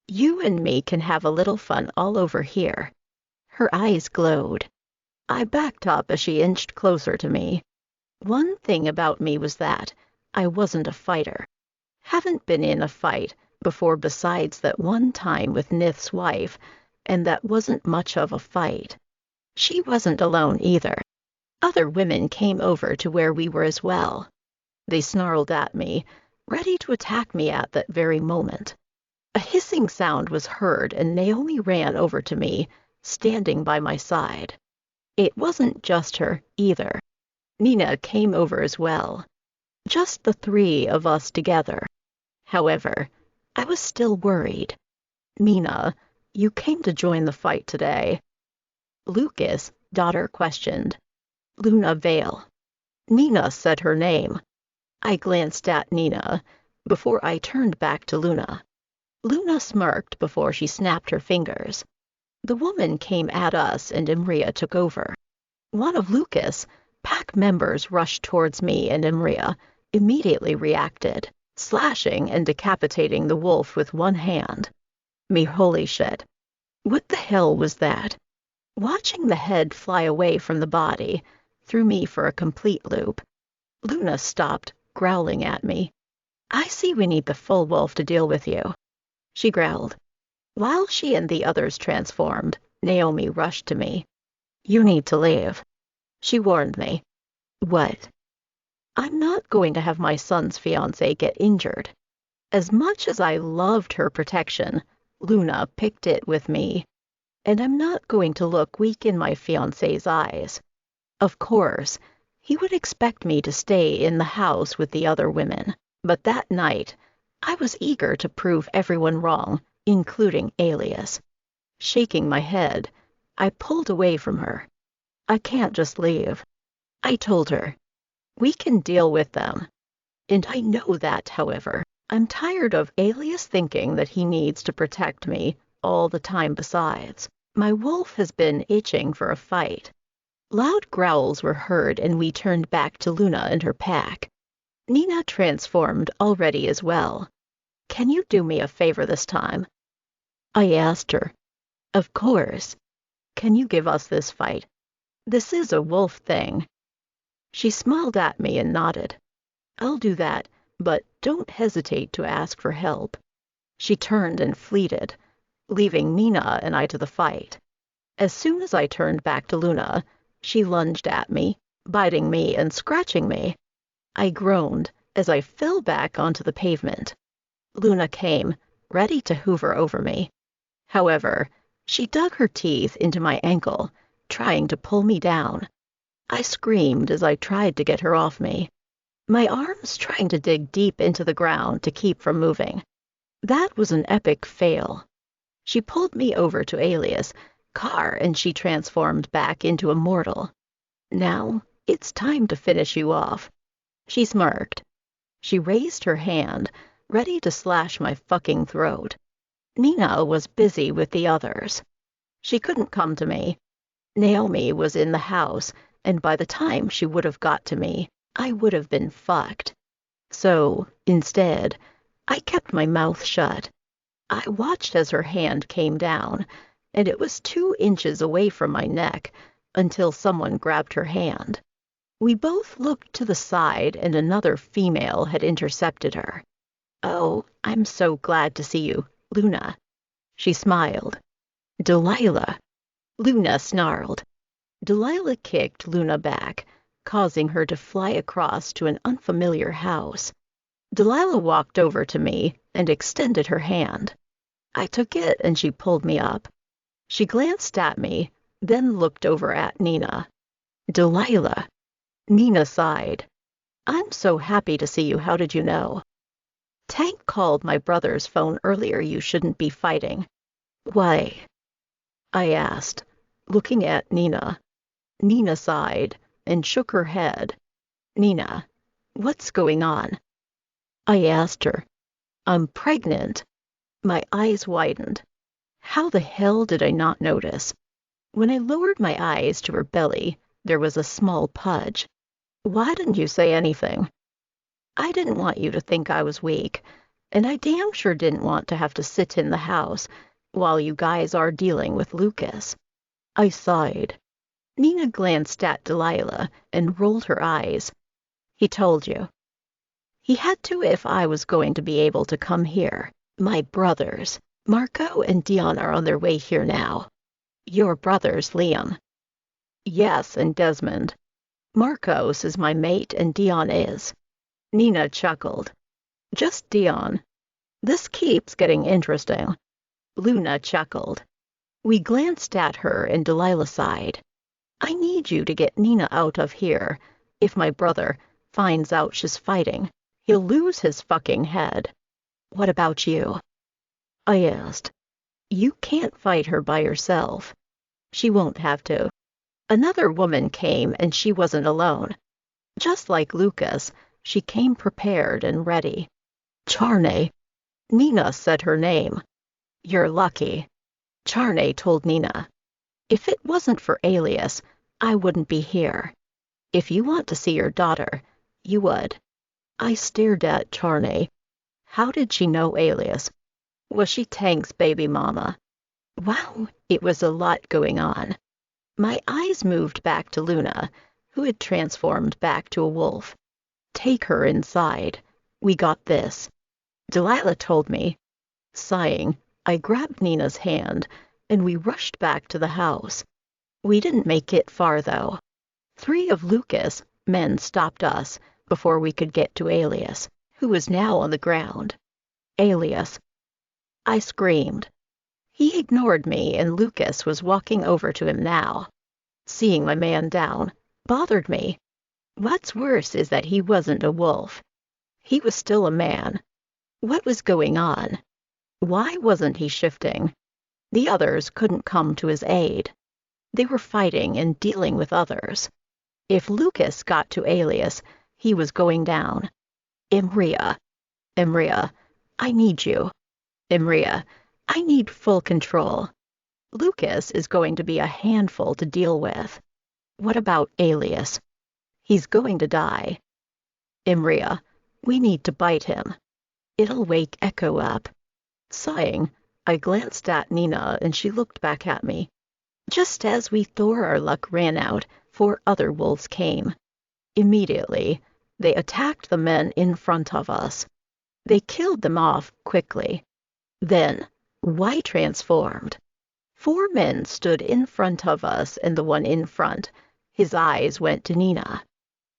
"You and me can have a little fun all over here." Her eyes glowed. I backed up as she inched closer to me. One thing about me was that I wasn't a fighter. Haven't been in a fight before besides that one time with Nith's wife, and that wasn't much of a fight. She wasn't alone either. Other women came over to where we were as well. They snarled at me, ready to attack me at that very moment. A hissing sound was heard, and Naomi ran over to me, standing by my side. It wasn't just her, either. Nina came over as well. Just the three of us together. However, I was still worried. Nina, you came to join the fight today. Lucas, daughter questioned. Luna Vale. Nina said her name. I glanced at Nina before I turned back to Luna. Luna smirked before she snapped her fingers. The woman came at us and Imria took over. One of Lucas' pack members rushed towards me and Imria immediately reacted, slashing and decapitating the wolf with one hand. Me holy shit. What the hell was that? Watching the head fly away from the body threw me for a complete loop. Luna stopped, growling at me. I see we need the full wolf to deal with you, she growled. While she and the others transformed, Naomi rushed to me. You need to leave, she warned me. What? I'm not going to have my son's fiancé get injured. As much as I loved her protection, Luna picked it with me. And I'm not going to look weak in my fiancé's eyes. Of course, he would expect me to stay in the house with the other women, but that night, I was eager to prove everyone wrong, including Alias. Shaking my head, I pulled away from her. I can't just leave. I told her, we can deal with them. And I know that, however, I'm tired of Alias thinking that he needs to protect me all the time besides. My wolf has been itching for a fight. Loud growls were heard and we turned back to Luna and her pack. Nina transformed already as well. Can you do me a favor this time? I asked her. Of course. Can you give us this fight? This is a wolf thing. She smiled at me and nodded. I'll do that, but don't hesitate to ask for help. She turned and fleeted, leaving Nina and I to the fight. As soon as I turned back to Luna, she lunged at me, biting me and scratching me. I groaned as I fell back onto the pavement. Luna came, ready to hoover over me. However, she dug her teeth into my ankle, trying to pull me down. I screamed as I tried to get her off me, my arms trying to dig deep into the ground to keep from moving. That was an epic fail. She pulled me over to Alias' car and she transformed back into a mortal. Now, it's time to finish you off. She smirked. She raised her hand, ready to slash my fucking throat. Nina was busy with the others. She couldn't come to me. Naomi was in the house, and by the time she would have got to me, I would have been fucked. So, instead, I kept my mouth shut. I watched as her hand came down, and it was 2 inches away from my neck until someone grabbed her hand. We both looked to the side and another female had intercepted her. Oh, I'm so glad to see you, Luna. She smiled. Delilah. Luna snarled. Delilah kicked Luna back, causing her to fly across to an unfamiliar house. Delilah walked over to me and extended her hand. I took it and she pulled me up. She glanced at me, then looked over at Nina. Delilah. Nina sighed. I'm so happy to see you. How did you know? Tank called my brother's phone earlier. You shouldn't be fighting. Why? I asked, looking at Nina. Nina sighed and shook her head. Nina, what's going on? I asked her. I'm pregnant. My eyes widened. How the hell did I not notice? When I lowered my eyes to her belly, there was a small pudge. Why didn't you say anything? I didn't want you to think I was weak, and I damn sure didn't want to have to sit in the house while you guys are dealing with Lucas. I sighed. Nina glanced at Delilah and rolled her eyes. He told you. He had to if I was going to be able to come here. My brothers, Marco and Dion, are on their way here now. Your brothers, Liam. Yes, and Desmond. Marcos is my mate and Dion is. Nina chuckled. Just Dion. This keeps getting interesting. Luna chuckled. We glanced at her and Delilah sighed. I need you to get Nina out of here. If my brother finds out she's fighting, he'll lose his fucking head. What about you? I asked. You can't fight her by yourself. She won't have to. Another woman came, and she wasn't alone. Just like Lucas, she came prepared and ready. Charney. Nina said her name. You're lucky. Charney told Nina. If it wasn't for Alias, I wouldn't be here. If you want to see your daughter, you would. I stared at Charney. How did she know Alias? Was she Tank's baby mama? Wow, it was a lot going on. My eyes moved back to Luna, who had transformed back to a wolf. Take her inside. We got this. Delilah told me. Sighing, I grabbed Nina's hand, and we rushed back to the house. We didn't make it far, though. 3 of Lucas' men stopped us before we could get to Alias, who was now on the ground. Alias. I screamed. He ignored me, and Lucas was walking over to him now. Seeing my man down bothered me. What's worse is that he wasn't a wolf. He was still a man. What was going on? Why wasn't he shifting? The others couldn't come to his aid. They were fighting and dealing with others. If Lucas got to Alias, he was going down. Imria. Imria, I need you. Imria, I need full control. Lucas is going to be a handful to deal with. What about Alias? He's going to die. Imria, we need to bite him. It'll wake Echo up. Sighing, I glanced at Nina, and she looked back at me. Just as we thought our luck ran out, 4 other wolves came. Immediately, they attacked the men in front of us. They killed them off quickly. Then, Y transformed. 4 men stood in front of us, and the one in front, his eyes went to Nina.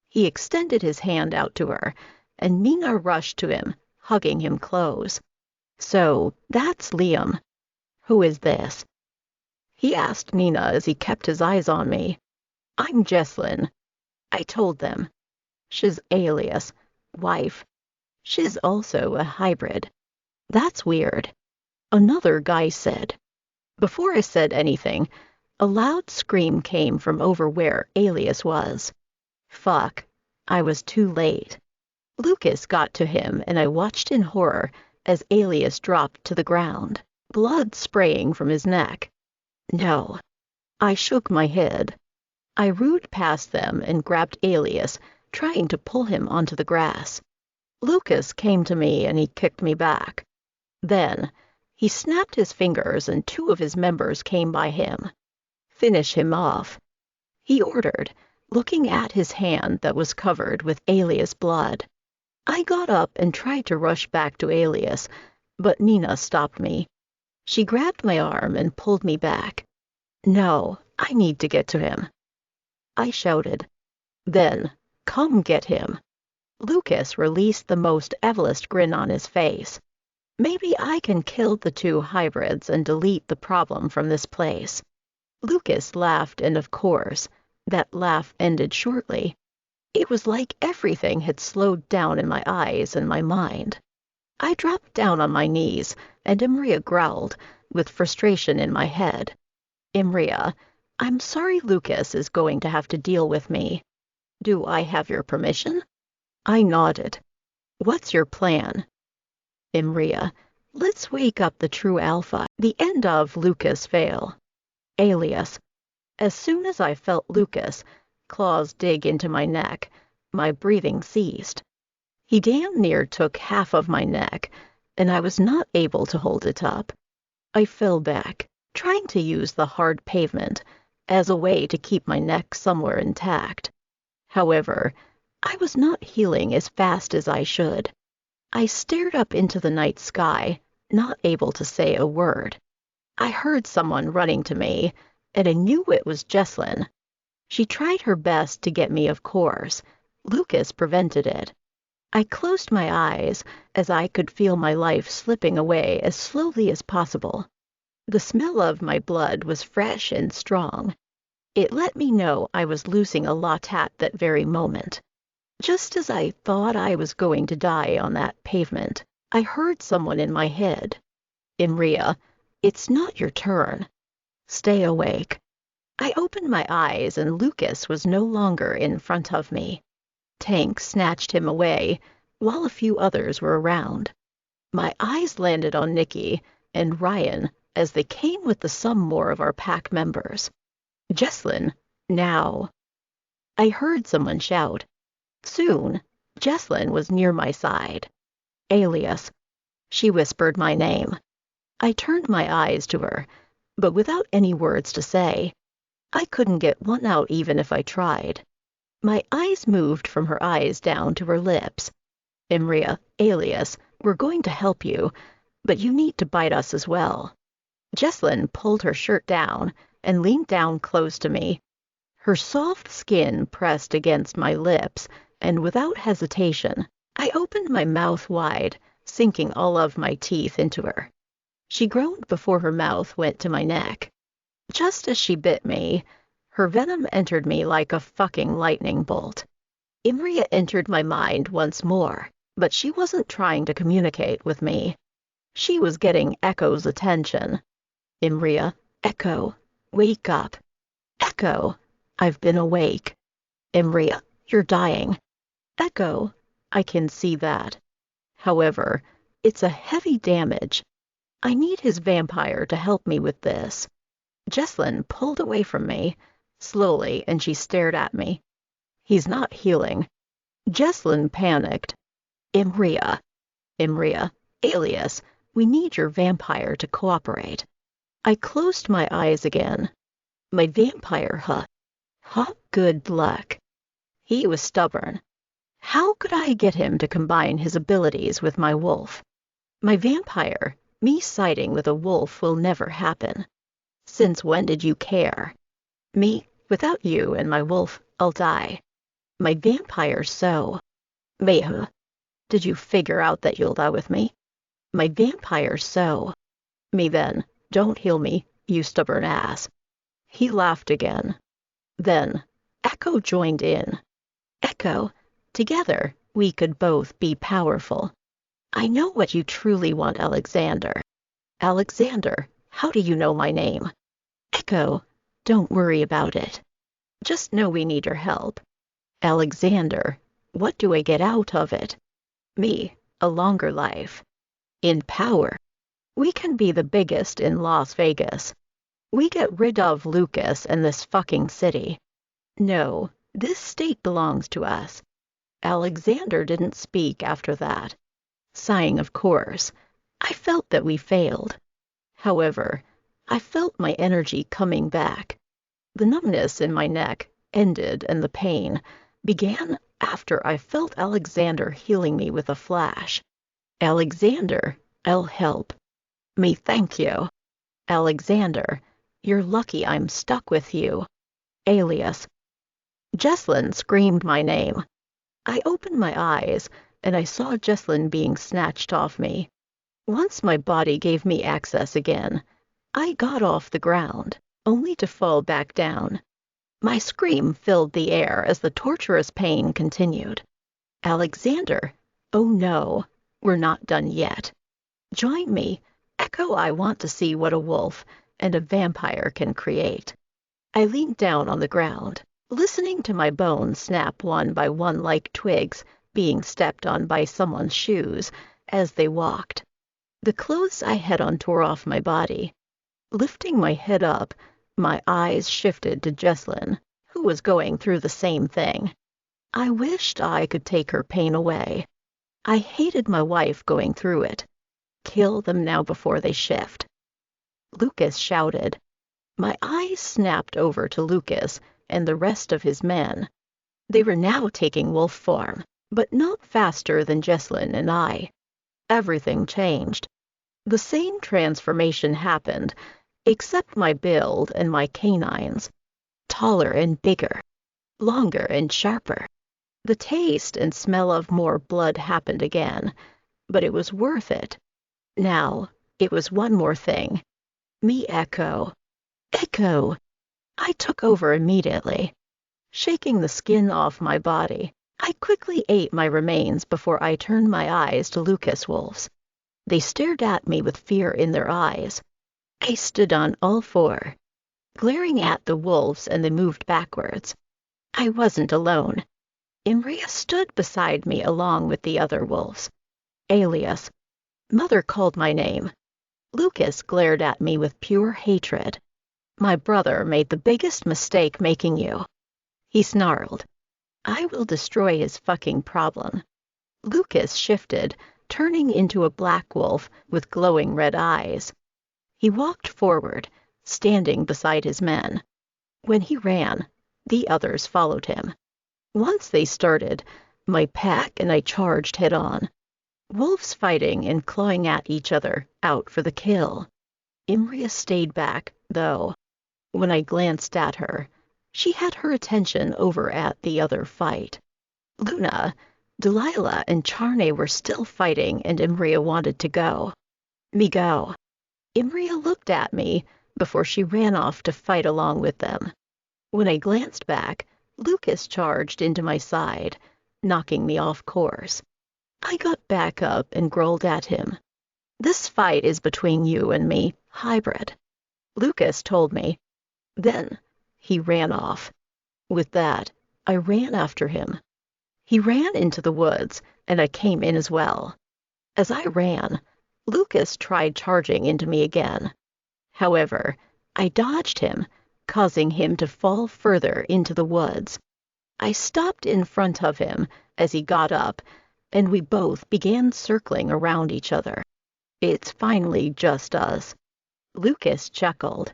He extended his hand out to her, and Nina rushed to him, hugging him close. So, that's Liam. Who is this? He asked Nina as he kept his eyes on me. I'm Jessalyn. I told them. She's Alias, wife. She's also a hybrid. That's weird. Another guy said. Before I said anything, a loud scream came from over where Alias was. Fuck, I was too late. Lucas got to him, and I watched in horror as Alias dropped to the ground, blood spraying from his neck. No. I shook my head. I rooed past them and grabbed Alias, trying to pull him onto the grass. Lucas came to me, and he kicked me back. Then, he snapped his fingers, and 2 of his members came by him. Finish him off, he ordered, looking at his hand that was covered with Alias blood. I got up and tried to rush back to Alias, but Nina stopped me. She grabbed my arm and pulled me back. No, I need to get to him. I shouted. Then, come get him. Lucas released the most evilest grin on his face. Maybe I can kill the 2 hybrids and delete the problem from this place. Lucas laughed, and of course, that laugh ended shortly. It was like everything had slowed down in my eyes and my mind. I dropped down on my knees, and Imria growled, with frustration in my head. Imria, I'm sorry Lucas is going to have to deal with me. Do I have your permission? I nodded. What's your plan? Imria, let's wake up the true alpha. The end of Lucas fail. Alias. As soon as I felt Lucas' claws dig into my neck, my breathing ceased. He damn near took half of my neck, and I was not able to hold it up. I fell back, trying to use the hard pavement as a way to keep my neck somewhere intact. However, I was not healing as fast as I should. I stared up into the night sky, not able to say a word. I heard someone running to me, and I knew it was Jessalyn. She tried her best to get me, of course. Lucas prevented it. I closed my eyes as I could feel my life slipping away as slowly as possible. The smell of my blood was fresh and strong. It let me know I was losing a lot at that very moment. Just as I thought I was going to die on that pavement, I heard someone in my head. Imria, It's not your turn. Stay awake. I opened my eyes and Lucas was no longer in front of me. Tank snatched him away, while a few others were around. My eyes landed on Nikki and Ryan as they came with some more of our pack members. Jessalyn, now. I heard someone shout. Soon, Jessalyn was near my side. Alias. She whispered my name. I turned my eyes to her, but without any words to say. I couldn't get one out even if I tried. My eyes moved from her eyes down to her lips. Imria, Alias, we're going to help you, but you need to bite us as well. Jessalyn pulled her shirt down and leaned down close to me. Her soft skin pressed against my lips, and without hesitation, I opened my mouth wide, sinking all of my teeth into her. She groaned before her mouth went to my neck. Just as she bit me, her venom entered me like a fucking lightning bolt. Imria entered my mind once more, but she wasn't trying to communicate with me. She was getting Echo's attention. Imria, Echo, wake up. Echo, I've been awake. Imria, you're dying. Echo, I can see that. However, it's a heavy damage. I need his vampire to help me with this. Jessalyn pulled away from me, slowly, and she stared at me. He's not healing. Jessalyn panicked. Imria, Alias, we need your vampire to cooperate. I closed my eyes again. My vampire, good luck. He was stubborn. How could I get him to combine his abilities with my wolf? My vampire, me siding with a wolf will never happen. Since when did you care? Me, without you and my wolf, I'll die. My vampire, so. Mehu, did you figure out that you'll die with me? My vampire, so. Me then, don't heal me, you stubborn ass. He laughed again. Then, Echo joined in. Echo, together, we could both be powerful. I know what you truly want, Alexander. Alexander, how do you know my name? Echo, don't worry about it. Just know we need your help. Alexander, what do I get out of it? Me, a longer life. In power. We can be the biggest in Las Vegas. We get rid of Lucas and this fucking city. No, this state belongs to us. Alexander didn't speak after that. Sighing, of course. I felt that we failed. However, I felt my energy coming back. The numbness in my neck ended and the pain began after I felt Alexander healing me with a flash. Alexander, I'll help. Me thank you. Alexander, you're lucky I'm stuck with you. Alias. Jessalyn screamed my name. I opened my eyes, and I saw Jessalyn being snatched off me. Once my body gave me access again, I got off the ground, only to fall back down. My scream filled the air as the torturous pain continued. Alexander, oh no, we're not done yet. Join me. Echo, I want to see what a wolf and a vampire can create. I leaned down on the ground, listening to my bones snap one by one like twigs being stepped on by someone's shoes as they walked. The clothes I had on tore off my body. Lifting my head up, my eyes shifted to Jessalyn, who was going through the same thing. I wished I could take her pain away. I hated my wife going through it. Kill them now before they shift. Lucas shouted. My eyes snapped over to Lucas and the rest of his men. They were now taking wolf form, but not faster than Jessalyn and I. Everything changed. The same transformation happened, except my build and my canines. Taller and bigger, longer and sharper. The taste and smell of more blood happened again, but it was worth it. Now, it was one more thing. Me Echo. Echo! I took over immediately. Shaking the skin off my body, I quickly ate my remains before I turned my eyes to Lucas wolves. They stared at me with fear in their eyes. I stood on all four, glaring at the wolves, and they moved backwards. I wasn't alone. Imria stood beside me along with the other wolves. Alias. Mother called my name. Lucas glared at me with pure hatred. My brother made the biggest mistake making you. He snarled. I will destroy his fucking problem. Lucas shifted, turning into a black wolf with glowing red eyes. He walked forward, standing beside his men. When he ran, the others followed him. Once they started, my pack and I charged head-on. Wolves fighting and clawing at each other, out for the kill. Imria stayed back, though. When I glanced at her, she had her attention over at the other fight. Luna, Delilah, and Charney were still fighting, and Imria wanted to go. Me go. Imria looked at me before she ran off to fight along with them. When I glanced back, Lucas charged into my side, knocking me off course. I got back up and growled at him. This fight is between you and me, hybrid. Lucas told me. Then he ran off. With that, I ran after him. He ran into the woods, and I came in as well. As I ran, Lucas tried charging into me again. However, I dodged him, causing him to fall further into the woods. I stopped in front of him as he got up, and we both began circling around each other. It's finally just us. Lucas chuckled.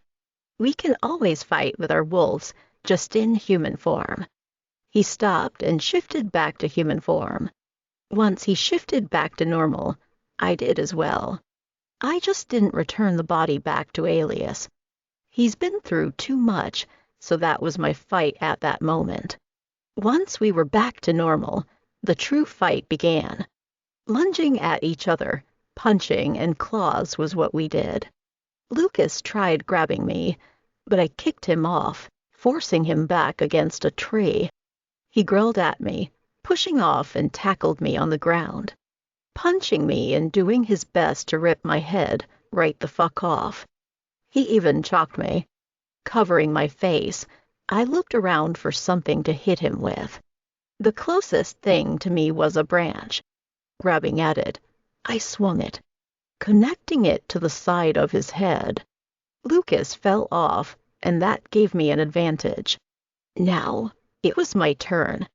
We can always fight with our wolves, just in human form. He stopped and shifted back to human form. Once he shifted back to normal, I did as well. I just didn't return the body back to Alias. He's been through too much, so that was my fight at that moment. Once we were back to normal, the true fight began. Lunging at each other, punching and claws was what we did. Lucas tried grabbing me, but I kicked him off, forcing him back against a tree. He growled at me, pushing off, and tackled me on the ground, punching me and doing his best to rip my head right the fuck off. He even chalked me. Covering my face, I looked around for something to hit him with. The closest thing to me was a branch. Grabbing at it, I swung it, connecting it to the side of his head. Lucas fell off, and that gave me an advantage. Now, it was my turn.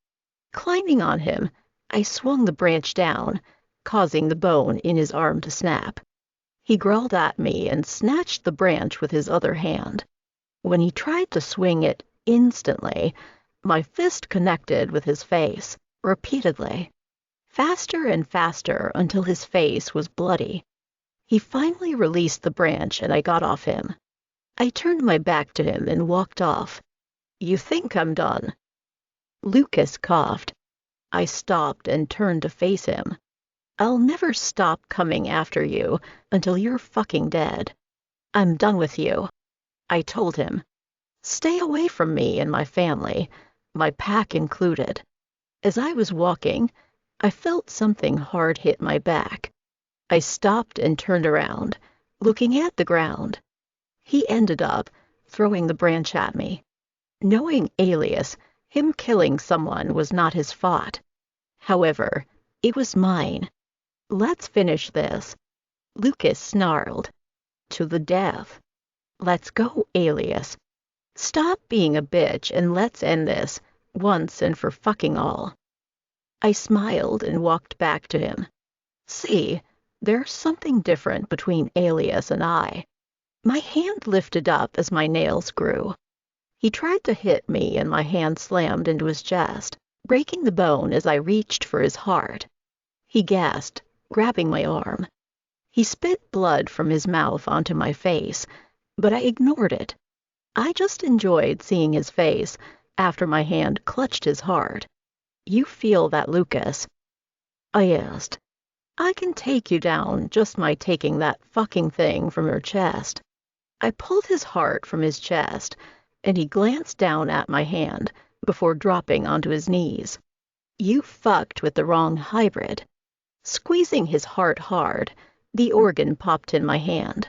Climbing on him, I swung the branch down, causing the bone in his arm to snap. He growled at me and snatched the branch with his other hand. When he tried to swing it instantly, my fist connected with his face, repeatedly. Faster and faster until his face was bloody. He finally released the branch and I got off him. I turned my back to him and walked off. You think I'm done? Lucas coughed. I stopped and turned to face him. I'll never stop coming after you until you're fucking dead. I'm done with you. I told him. Stay away from me and my family, my pack included. As I was walking, I felt something hard hit my back. I stopped and turned around, looking at the ground. He ended up throwing the branch at me. Knowing Alias, him killing someone was not his fault. However, it was mine. Let's finish this. Lucas snarled. To the death. Let's go, Alias. Stop being a bitch and let's end this, once and for fucking all. I smiled and walked back to him. See, there's something different between Alias and I. My hand lifted up as my nails grew. He tried to hit me and my hand slammed into his chest, breaking the bone as I reached for his heart. He gasped, grabbing my arm. He spit blood from his mouth onto my face, but I ignored it. I just enjoyed seeing his face after my hand clutched his heart. You feel that, Lucas? I asked. I can take you down just by taking that fucking thing from your chest. I pulled his heart from his chest, and he glanced down at my hand before dropping onto his knees. You fucked with the wrong hybrid. Squeezing his heart hard, the organ popped in my hand.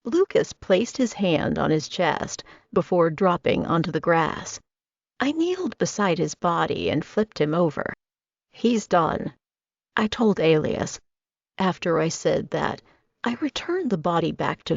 Lucas placed his hand on his chest before dropping onto the grass. I kneeled beside his body and flipped him over. "He's done," I told Alias. After I said that, I returned the body back to him.